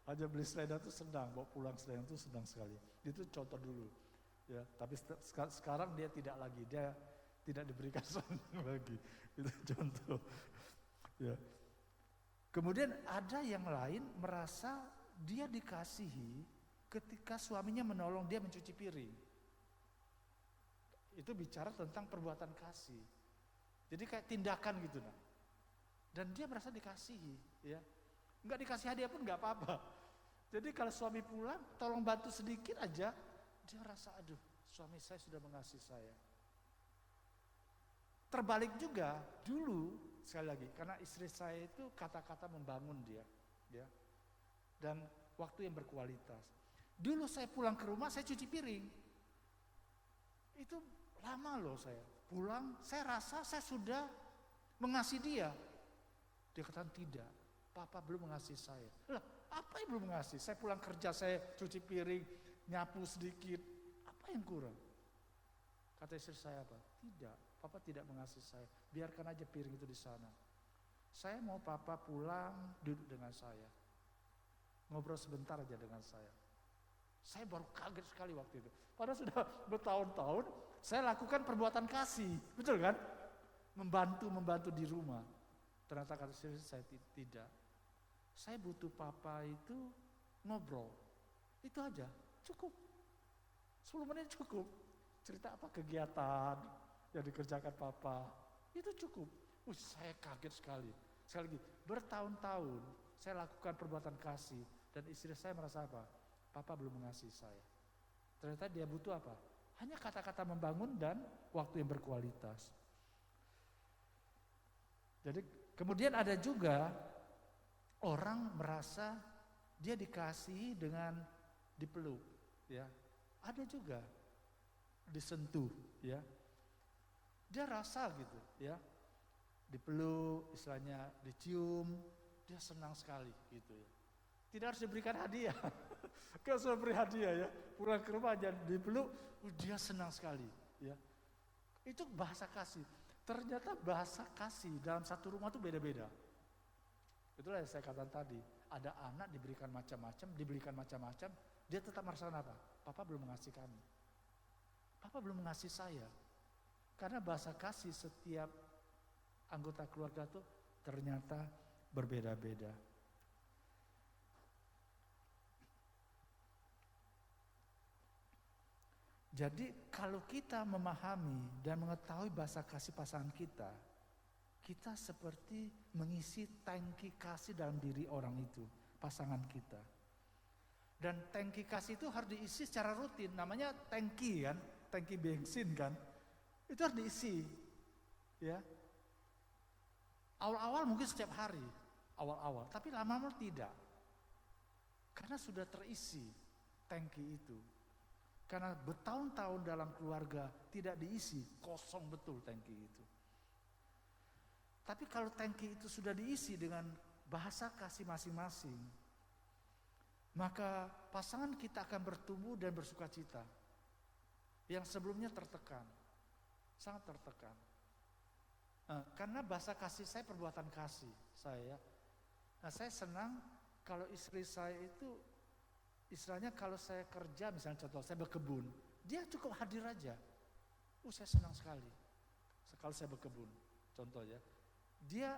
Hanya beli selendang itu senang, bawa pulang selendang itu senang sekali. Itu contoh dulu. Ya, tapi sekarang dia tidak lagi, dia tidak diberikan selendang lagi. Itu contoh. Ya. Kemudian ada yang lain merasa dia dikasihi ketika suaminya menolong dia mencuci piring. Itu bicara tentang perbuatan kasih. Jadi kayak tindakan gitu nah. Dan dia merasa dikasihi, ya. Enggak dikasih hadiah pun enggak apa-apa. Jadi kalau suami pulang, tolong bantu sedikit aja, dia rasa aduh, suami saya sudah mengasihi saya. Terbalik juga dulu sekali lagi, karena istri saya itu kata-kata membangun dia, ya. Dan waktu yang berkualitas. Dulu saya pulang ke rumah, saya cuci piring. Itu lama loh saya pulang, saya rasa saya sudah mengasihi dia. Dia katakan tidak, papa belum mengasihi saya. Lah, apa yang belum mengasihi? Saya pulang kerja, saya cuci piring, nyapu sedikit, apa yang kurang? Kata istri saya apa? Tidak, papa tidak mengasihi saya. Biarkan aja piring itu di sana. Saya mau papa pulang, duduk dengan saya. Ngobrol sebentar aja dengan saya. Saya baru kaget sekali waktu itu. Padahal sudah bertahun-tahun saya lakukan perbuatan kasih, betul kan? Membantu di rumah. Ternyata kata saya tidak. Saya butuh papa itu ngobrol. Itu aja, cukup. 10 menit cukup. Cerita apa kegiatan yang dikerjakan papa, itu cukup. Saya kaget sekali. Sekali lagi, bertahun-tahun saya lakukan perbuatan kasih dan istri saya merasa apa? Papa belum mengasihi saya. Ternyata dia butuh apa? Hanya kata-kata membangun dan waktu yang berkualitas. Jadi kemudian ada juga orang merasa dia dikasihi dengan dipeluk, ya. Ada juga disentuh, ya. Dia rasa gitu, ya. Dipeluk, istilahnya dicium, dia senang sekali gitu ya. Tidak harus diberikan hadiah. Kalau sudah beri hadiah ya, pulang ke rumah aja dipeluk, dia senang sekali, ya. Itu bahasa kasih. Ternyata bahasa kasih dalam satu rumah tuh beda-beda. Itulah yang saya katakan tadi, ada anak diberikan macam-macam, dia tetap merasakan apa? Papa belum mengasihi kami. Papa belum mengasihi saya. Karena bahasa kasih setiap anggota keluarga tuh ternyata berbeda-beda. Jadi kalau kita memahami dan mengetahui bahasa kasih pasangan kita, kita seperti mengisi tangki kasih dalam diri orang itu, pasangan kita. Dan tangki kasih itu harus diisi secara rutin, namanya tangki kan, tangki bensin kan, itu harus diisi. Ya. Awal-awal mungkin setiap hari, awal-awal, tapi lama-lama tidak. Karena sudah terisi tangki itu. Karena bertahun-tahun dalam keluarga tidak diisi, kosong betul tangki itu. Tapi kalau tangki itu sudah diisi dengan bahasa kasih masing-masing, maka pasangan kita akan bertumbuh dan bersukacita. Yang sebelumnya tertekan, sangat tertekan. Karena bahasa kasih saya perbuatan kasih saya. Nah, saya senang kalau istri saya itu, istilahnya kalau saya kerja, misalnya contoh saya berkebun, dia cukup hadir aja. Saya senang sekali kalau saya berkebun, contohnya. Dia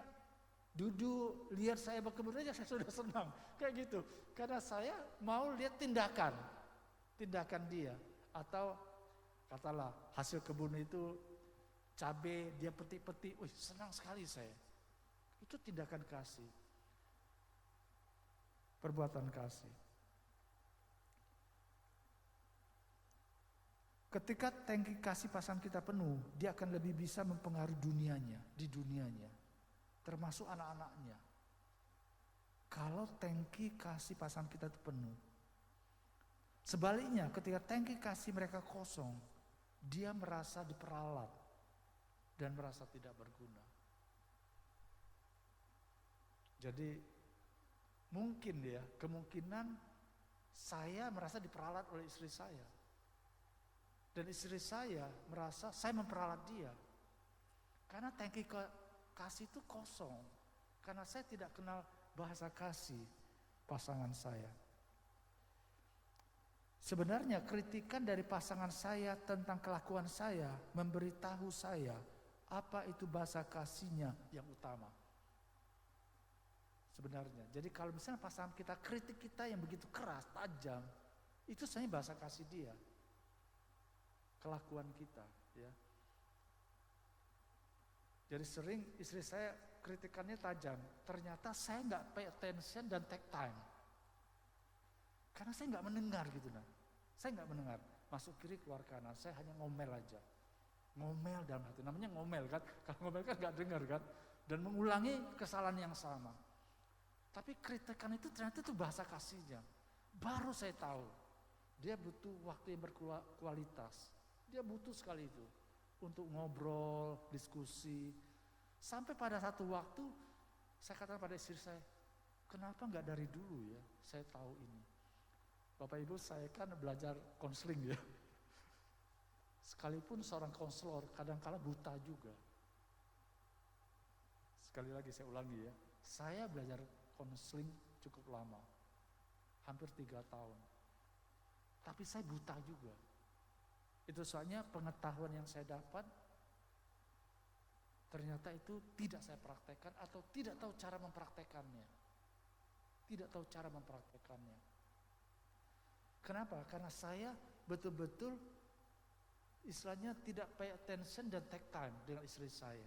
duduk lihat saya berkebun aja saya sudah senang, kayak gitu. Karena saya mau lihat tindakan dia. Atau katalah hasil kebun itu cabai dia petik-petik, senang sekali saya. Itu tindakan kasih, perbuatan kasih. Ketika tangki kasih pasangan kita penuh, dia akan lebih bisa mempengaruhi di dunianya, termasuk anak-anaknya. Kalau tangki kasih pasangan kita itu penuh. Sebaliknya, ketika tangki kasih mereka kosong, dia merasa diperalat dan merasa tidak berguna. Jadi mungkin kemungkinan saya merasa diperalat oleh istri saya. Dan istri saya merasa saya memperalat dia. Karena tangki kasih itu kosong. Karena saya tidak kenal bahasa kasih pasangan saya. Sebenarnya kritikan dari pasangan saya tentang kelakuan saya memberitahu saya apa itu bahasa kasihnya yang utama. Sebenarnya. Jadi kalau misalnya pasangan kita kritik kita yang begitu keras, tajam, itu sebenarnya bahasa kasih dia. Kelakuan kita, ya. Jadi sering istri saya kritikannya tajam, ternyata saya nggak pay attention dan take time, karena saya nggak mendengar gitu saya nggak mendengar, masuk kiri keluar kanan, saya hanya ngomel aja, ngomel dalam hati, namanya ngomel kan, kalau ngomel kan nggak dengar kan, dan mengulangi kesalahan yang sama. Tapi kritikan itu ternyata itu bahasa kasihnya, baru saya tahu dia butuh waktu yang berkualitas. Dia butuh sekali itu untuk ngobrol, diskusi. Sampai pada satu waktu saya katakan pada istri saya, kenapa nggak dari dulu ya saya tahu ini. Bapak Ibu, saya kan belajar konseling ya. Sekalipun seorang konselor kadang-kala buta juga. Sekali lagi saya ulangi ya, saya belajar konseling cukup lama, hampir 3 tahun. Tapi saya buta juga. Itu soalnya pengetahuan yang saya dapat ternyata itu tidak saya praktekkan atau tidak tahu cara mempraktekannya. Tidak tahu cara mempraktekannya. Kenapa? Karena saya betul-betul istilahnya tidak pay attention dan take time dengan istri saya.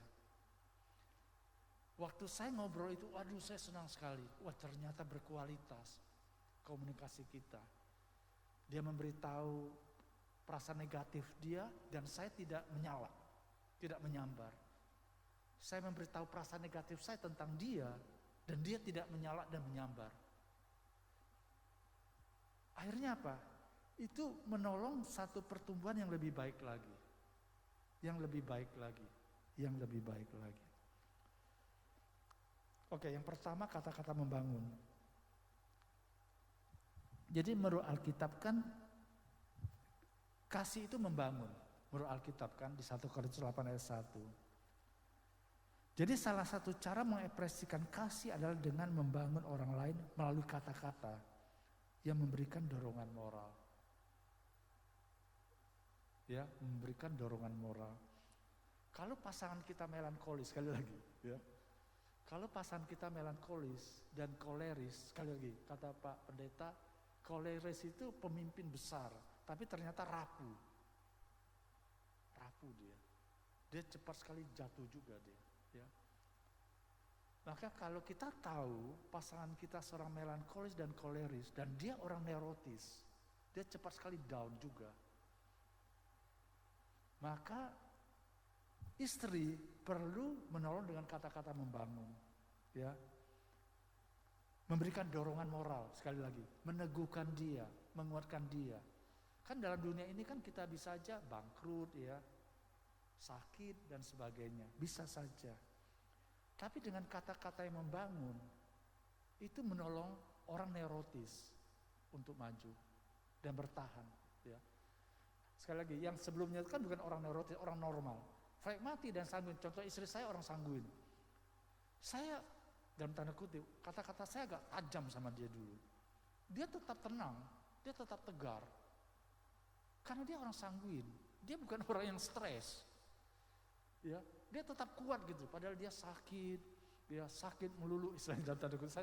Waktu saya ngobrol itu, waduh saya senang sekali. Wah ternyata berkualitas komunikasi kita. Dia memberitahu perasaan negatif dia dan saya tidak menyala, tidak menyambar. Saya memberitahu perasaan negatif saya tentang dia dan dia tidak menyala dan menyambar. Akhirnya apa? Itu menolong satu pertumbuhan yang lebih baik lagi. Yang lebih baik lagi. Yang lebih baik lagi. Oke, yang pertama kata-kata membangun. Jadi menurut Alkitab kan kasih itu membangun. Menurut Alkitab kan di 1 Korintus 8 ayat 1. Jadi salah satu cara mengekspresikan kasih adalah dengan membangun orang lain melalui kata-kata yang memberikan dorongan moral. Ya, memberikan dorongan moral. Kalau pasangan kita melankolis, sekali lagi, ya. Kalau pasangan kita melankolis dan koleris, sekali lagi, kata Pak Pendeta, koleris itu pemimpin besar, tapi ternyata rapuh. Rapuh dia. Dia cepat sekali jatuh juga dia, ya. Maka kalau kita tahu pasangan kita seorang melankolis dan koleris dan dia orang neurotis, dia cepat sekali down juga. Maka istri perlu menolong dengan kata-kata membangun, ya, memberikan dorongan moral, sekali lagi, meneguhkan dia, menguatkan dia. Kan dalam dunia ini kan kita bisa aja bangkrut, ya, sakit dan sebagainya, bisa saja. Tapi dengan kata-kata yang membangun, itu menolong orang neurotis untuk maju dan bertahan, ya. Sekali lagi, yang sebelumnya kan bukan orang neurotis, orang normal. Flegmatik dan sanguin, contoh istri saya orang sanguin. Saya, dalam tanda kutip, kata-kata saya agak tajam sama dia dulu. Dia tetap tenang, dia tetap tegar. Karena dia orang sanguin, dia bukan orang yang stres. Ya, dia tetap kuat gitu, padahal dia sakit melulu, istilahnya dalam tanda kutip.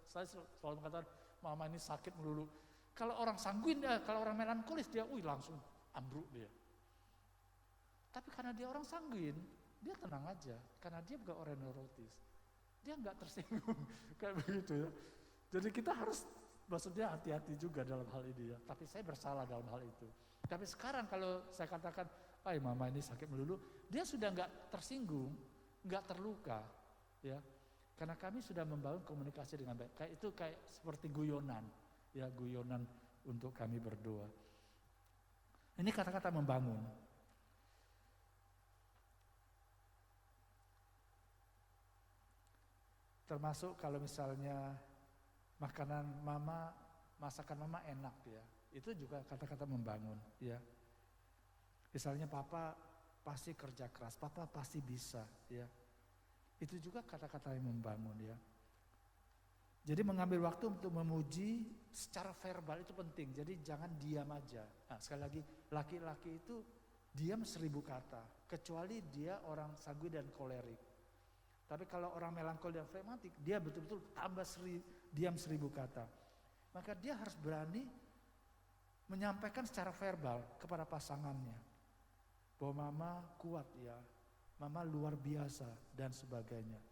Saya selalu mengatakan, mama ini sakit melulu. Kalau orang sanguin, kalau orang melankolis, dia langsung ambruk dia. Tapi karena dia orang sanguin, dia tenang aja, karena dia bukan orang neurotis. Dia nggak tersinggung, kayak begitu, ya. Jadi kita harus, maksudnya hati-hati juga dalam hal ini, ya. Tapi saya bersalah dalam hal itu. Tapi sekarang kalau saya katakan, mama ini sakit melulu, dia sudah nggak tersinggung, nggak terluka, ya. Karena kami sudah membangun komunikasi dengan baik. Kayak seperti guyonan, ya, guyonan untuk kami berdoa. Ini kata-kata membangun. Termasuk kalau misalnya masakan mama enak, ya. Itu juga kata-kata membangun, ya. Misalnya papa pasti kerja keras, papa pasti bisa, ya. Itu juga kata-kata yang membangun, ya. Jadi mengambil waktu untuk memuji secara verbal itu penting. Jadi jangan diam aja. Nah, sekali lagi, laki-laki itu diam 1000 kata, kecuali dia orang sanguin dan kolerik. Tapi kalau orang melankoli dan flegmatik, dia betul-betul diam 1000 kata. Maka dia harus berani menyampaikan secara verbal kepada pasangannya, bahwa mama kuat, ya, mama luar biasa dan sebagainya.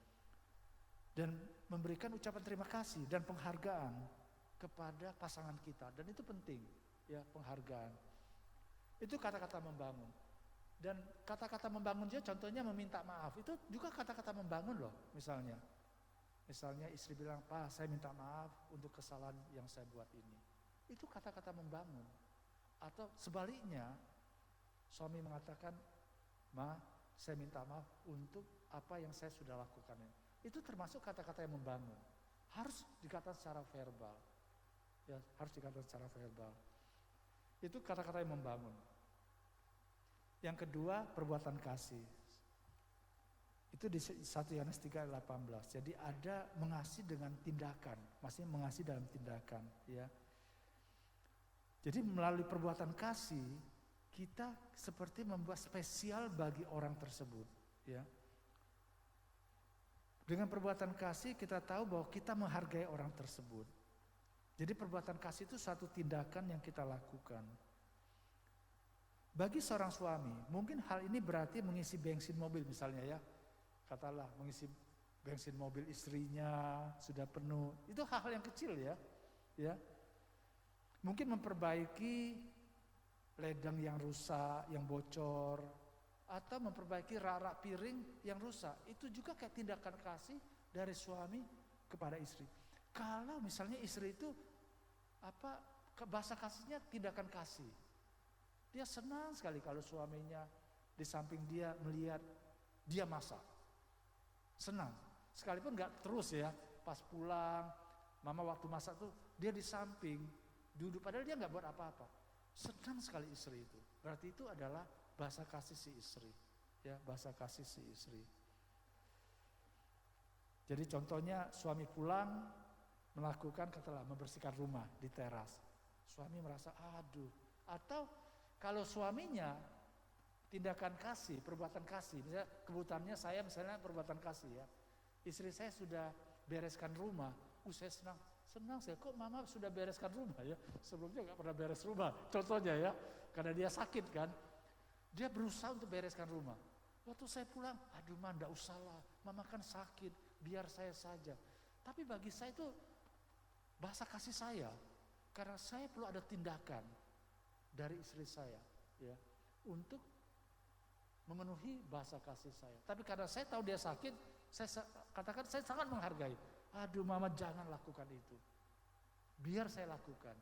Dan memberikan ucapan terima kasih dan penghargaan kepada pasangan kita, dan itu penting, ya, penghargaan. Itu kata-kata membangun. Dan kata-kata membangun juga contohnya meminta maaf, itu juga kata-kata membangun loh. Misalnya istri bilang, "Pak, saya minta maaf untuk kesalahan yang saya buat ini." Itu kata-kata membangun. Atau sebaliknya, suami mengatakan, "Ma, saya minta maaf untuk apa yang saya sudah lakukan." Itu termasuk kata-kata yang membangun. Harus dikatakan secara verbal. Ya, harus dikatakan secara verbal. Itu kata-kata yang membangun. Yang kedua, perbuatan kasih. Itu di 1 Yohanes 3:18. Jadi ada mengasihi dengan tindakan, maksudnya mengasihi dalam tindakan, ya. Jadi melalui perbuatan kasih, kita seperti membuat spesial bagi orang tersebut, ya. Dengan perbuatan kasih kita tahu bahwa kita menghargai orang tersebut. Jadi perbuatan kasih itu satu tindakan yang kita lakukan. Bagi seorang suami, mungkin hal ini berarti mengisi bensin mobil misalnya, ya. Katalah mengisi bensin mobil istrinya sudah penuh. Itu hal-hal yang kecil, ya. Ya. Mungkin memperbaiki ledeng yang rusak, yang bocor, atau memperbaiki rak-rak piring yang rusak. Itu juga kayak tindakan kasih dari suami kepada istri. Kalau misalnya istri itu bahasa kasihnya tindakan kasih. Dia senang sekali kalau suaminya di samping dia melihat dia masak. Senang. Sekalipun enggak terus, ya. Pas pulang, mama waktu masak tuh dia di samping duduk, padahal dia enggak buat apa-apa. Senang sekali istri itu. Berarti itu adalah bahasa kasih si istri, ya, bahasa kasih si istri. Jadi contohnya suami pulang melakukan katakanlah membersihkan rumah di teras. Suami merasa aduh. Atau kalau suaminya tindakan kasih, perbuatan kasih. Misalnya kebutuhannya saya misalnya perbuatan kasih ya. Istri saya sudah bereskan rumah. Saya senang saya kok mama sudah bereskan rumah ya. Sebelumnya gak pernah beres rumah. Contohnya ya, karena dia sakit kan. Dia berusaha untuk bereskan rumah. Waktu saya pulang, aduh ma gak usah lah. Mama kan sakit, biar saya saja. Tapi bagi saya itu bahasa kasih saya. Karena saya perlu ada tindakan dari istri saya ya untuk memenuhi bahasa kasih saya. Tapi karena saya tahu dia sakit, saya katakan saya sangat menghargai. Aduh mama jangan lakukan itu. Biar saya lakukan.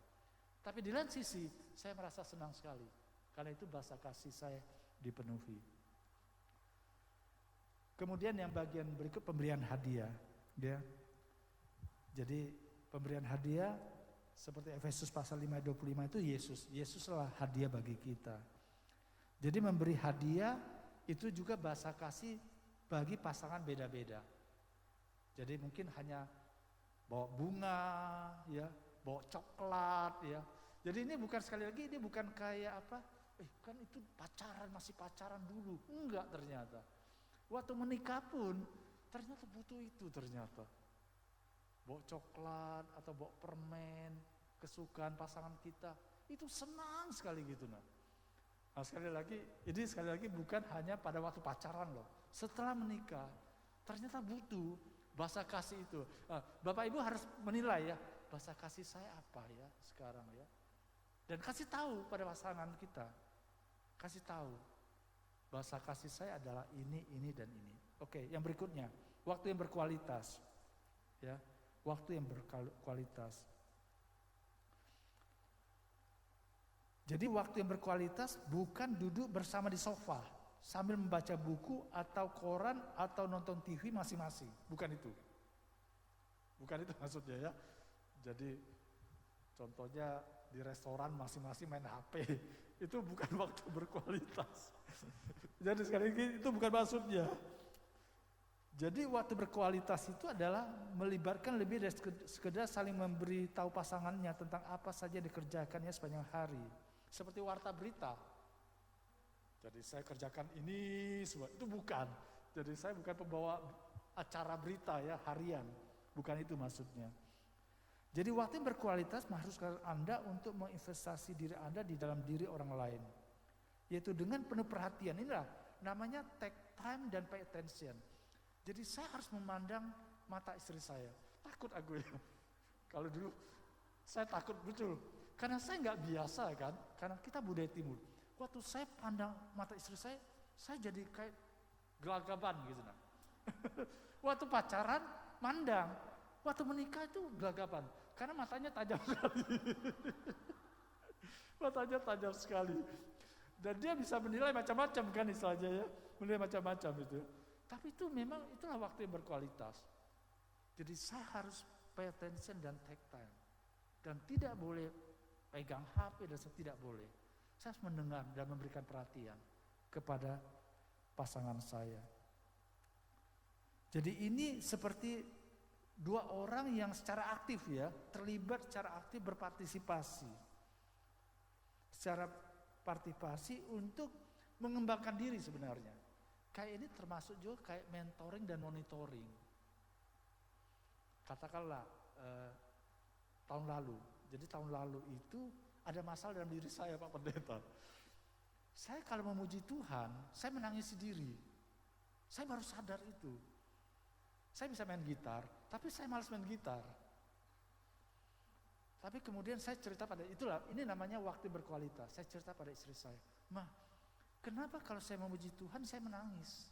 Tapi di lain sisi saya merasa senang sekali. Karena itu bahasa kasih saya dipenuhi. Kemudian yang bagian berikut pemberian hadiah. Ya. Jadi pemberian hadiah seperti Efesus pasal 5 ayat 25 itu Yesus. Yesuslah hadiah bagi kita. Jadi memberi hadiah itu juga bahasa kasih bagi pasangan beda-beda. Jadi mungkin hanya bawa bunga, ya, bawa coklat, ya. Jadi ini bukan sekali lagi ini bukan kayak apa? Kan itu pacaran masih pacaran dulu. Enggak ternyata. Waktu menikah pun ternyata butuh itu ternyata. Bawa coklat atau bawa permen kesukaan pasangan kita itu senang sekali gitu nah. Nah sekali lagi bukan hanya pada waktu pacaran loh. Setelah menikah ternyata butuh bahasa kasih itu. Nah, Bapak Ibu harus menilai ya bahasa kasih saya apa ya sekarang ya. Dan kasih tahu pada pasangan kita. Kasih tahu bahasa kasih saya adalah ini dan ini. Oke, yang berikutnya waktu yang berkualitas. Ya, waktu yang berkualitas. Jadi waktu yang berkualitas bukan duduk bersama di sofa sambil membaca buku atau koran atau nonton TV masing-masing. Bukan itu. Bukan itu maksudnya ya. Jadi contohnya di restoran masing-masing main HP. Itu bukan waktu berkualitas. Jadi sekali lagi itu bukan maksudnya. Jadi waktu berkualitas itu adalah melibatkan lebih dari sekedar saling memberi tahu pasangannya tentang apa saja dikerjakannya sepanjang hari. Seperti warta berita. Jadi saya kerjakan ini semua, itu bukan. Jadi saya bukan pembawa acara berita ya harian. Bukan itu maksudnya. Jadi waktu yang berkualitas mengharuskan Anda untuk menginvestasi diri Anda di dalam diri orang lain. Yaitu dengan penuh perhatian. Inilah namanya take time dan pay attention. Jadi saya harus memandang mata istri saya. Takut aku ya. Kalau dulu saya takut betul. Karena saya nggak biasa kan. Karena kita budaya timur. Waktu saya pandang mata istri saya jadi kayak gelagapan gitu. Nah. Waktu pacaran mandang. Waktu menikah itu gelagapan. Karena matanya tajam sekali. Matanya tajam sekali. Dan dia bisa menilai macam-macam kan istilahnya ya. Menilai macam-macam itu. Tapi itu memang itulah waktu yang berkualitas. Jadi saya harus pay attention dan take time. Dan tidak boleh pegang HP dan tidak boleh. Saya harus mendengar dan memberikan perhatian kepada pasangan saya. Jadi ini seperti dua orang yang secara aktif ya, terlibat secara aktif berpartisipasi. Secara partisipasi untuk mengembangkan diri sebenarnya. Kayak ini termasuk juga kayak mentoring dan monitoring. Katakanlah tahun lalu. Jadi tahun lalu itu ada masalah dalam diri saya Pak Pendeta. Saya kalau memuji Tuhan, saya menangis sendiri. Saya baru sadar itu. Saya bisa main gitar, tapi saya malas main gitar. Tapi kemudian saya cerita pada itulah, ini namanya waktu berkualitas. Saya cerita pada istri saya, "Ma, kenapa kalau saya memuji Tuhan saya menangis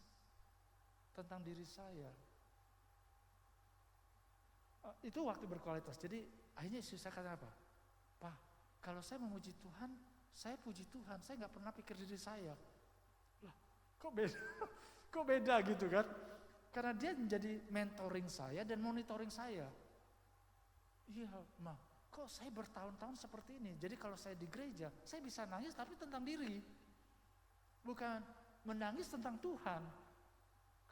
tentang diri saya?" Itu waktu berkualitas. Jadi akhirnya istri saya kata apa? "Pak, kalau saya memuji Tuhan, saya puji Tuhan. Saya nggak pernah pikir diri saya." Lah, kok beda? Kok beda gitu kan? Karena dia menjadi mentoring saya dan monitoring saya. Iya, Ma, kok saya bertahun-tahun seperti ini? Jadi kalau saya di gereja, saya bisa nangis tapi tentang diri. Bukan menangis tentang Tuhan.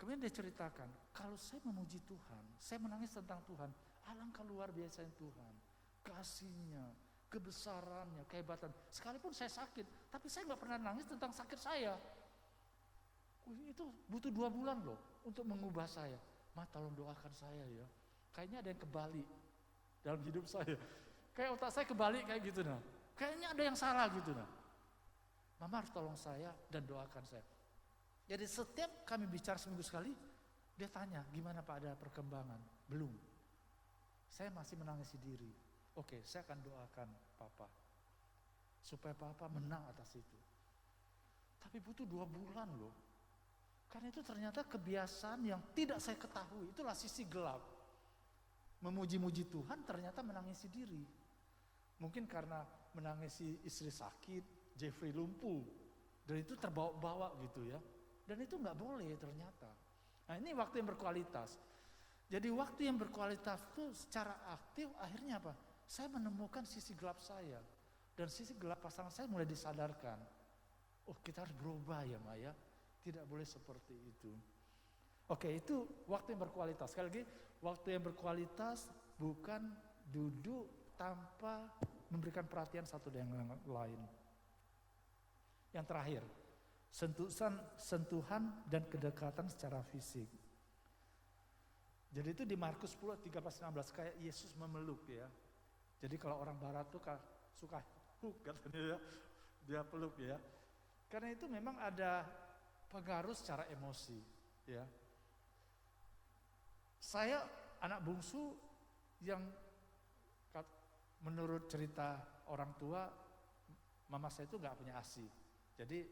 Kemudian dia ceritakan, kalau saya memuji Tuhan, saya menangis tentang Tuhan, alangkah luar biasanya Tuhan, kasih-Nya, kebesarannya, kehebatan. Sekalipun saya sakit, tapi saya nggak pernah nangis tentang sakit saya. Itu butuh 2 bulan loh untuk mengubah saya. Ma, tolong doakan saya ya. Kayaknya ada yang kebalik dalam hidup saya. Kayak otak saya kebalik kayak gitu nah. Kayaknya ada yang salah gitu nah. Mama harus tolong saya dan doakan saya. Jadi setiap kami bicara seminggu sekali, dia tanya, gimana Pak, ada perkembangan? Belum. Saya masih menangisi diri. Oke, saya akan doakan Papa. Supaya Papa menang atas itu. Tapi butuh 2 bulan loh. Karena itu ternyata kebiasaan yang tidak saya ketahui. Itulah sisi gelap. Memuji-muji Tuhan ternyata menangisi diri. Mungkin karena menangisi istri sakit, Jeffrey lumpuh. Dan itu terbawa-bawa gitu ya. Dan itu nggak boleh ternyata. Nah ini waktu yang berkualitas. Jadi waktu yang berkualitas itu secara aktif akhirnya apa? Saya menemukan sisi gelap saya. Dan sisi gelap pasangan saya mulai disadarkan. Oh kita harus berubah ya Maya. Tidak boleh seperti itu. Oke, itu waktu yang berkualitas. Sekali lagi, waktu yang berkualitas bukan duduk tanpa memberikan perhatian satu dengan yang lain. Yang terakhir, sentuhan dan kedekatan secara fisik. Jadi itu di Markus 10, 13-16, kayak Yesus memeluk ya. Jadi kalau orang barat tuh suka katanya ya, dia peluk ya. Karena itu memang ada pengaruh secara emosi ya. Saya anak bungsu yang menurut cerita orang tua, mama saya itu gak punya ASI. Jadi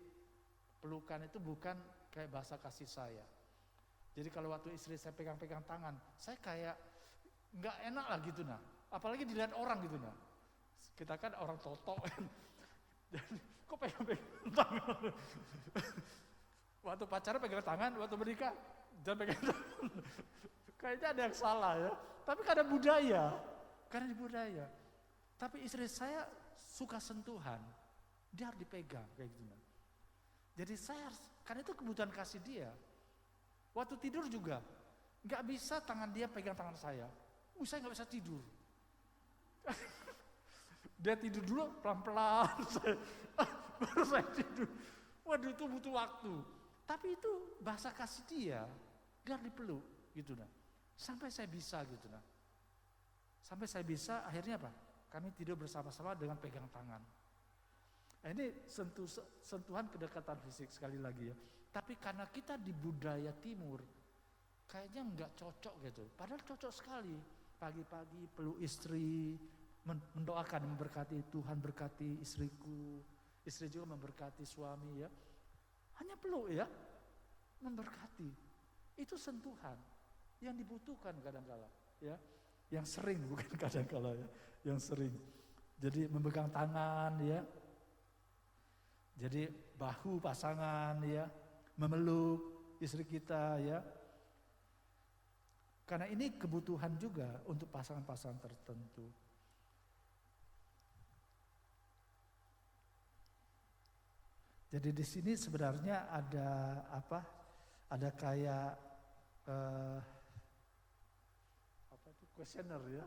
pelukan itu bukan kayak bahasa kasih saya. Jadi kalau waktu istri saya pegang-pegang tangan, saya kayak gak enak lah gitu nah. Apalagi dilihat orang gitu nah. Kita kan orang totok kan. Jadi kok pegang-pegang tangan. Waktu pacaran pegang tangan, waktu menikah jangan pegang tangan. Kayaknya ada yang salah ya. Tapi karena budaya, karena budaya. Tapi istri saya suka sentuhan, dia harus dipegang kayak gitu. Jadi saya harus, karena itu kebutuhan kasih dia. Waktu tidur juga, nggak bisa tangan dia pegang tangan saya. Saya nggak bisa tidur. Dia tidur dulu pelan-pelan, baru saya tidur. Waduh itu butuh waktu. Tapi itu bahasa kasih dia harus dipeluk gitu nah. Sampai saya bisa gitu nah. Sampai saya bisa akhirnya apa? Kami tidur bersama-sama dengan pegang tangan. Nah, ini sentuhan kedekatan fisik sekali lagi ya. Tapi karena kita di budaya timur kayaknya nggak cocok gitu. Padahal cocok sekali. Pagi-pagi peluk istri, mendoakan, memberkati Tuhan berkati istriku. Istri juga memberkati suami ya. Hanya peluk ya, memberkati. Itu sentuhan yang dibutuhkan kadang-kala ya. Yang sering bukan kadang-kala ya, yang sering. Jadi memegang tangan ya. Jadi bahu pasangan ya, memeluk istri kita ya. Karena ini kebutuhan juga untuk pasangan-pasangan tertentu. Jadi di sini sebenarnya ada apa? Ada kayak kuesioner ya,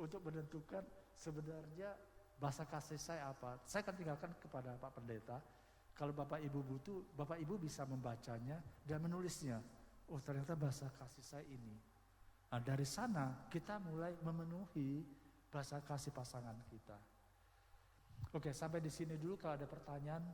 untuk menentukan sebenarnya bahasa kasih saya apa. Saya akan tinggalkan kepada Pak Pendeta. Kalau Bapak Ibu butuh, Bapak Ibu bisa membacanya dan menulisnya. Oh ternyata bahasa kasih saya ini. Nah dari sana kita mulai memenuhi bahasa kasih pasangan kita. Oke, sampai di sini dulu. Kalau ada pertanyaan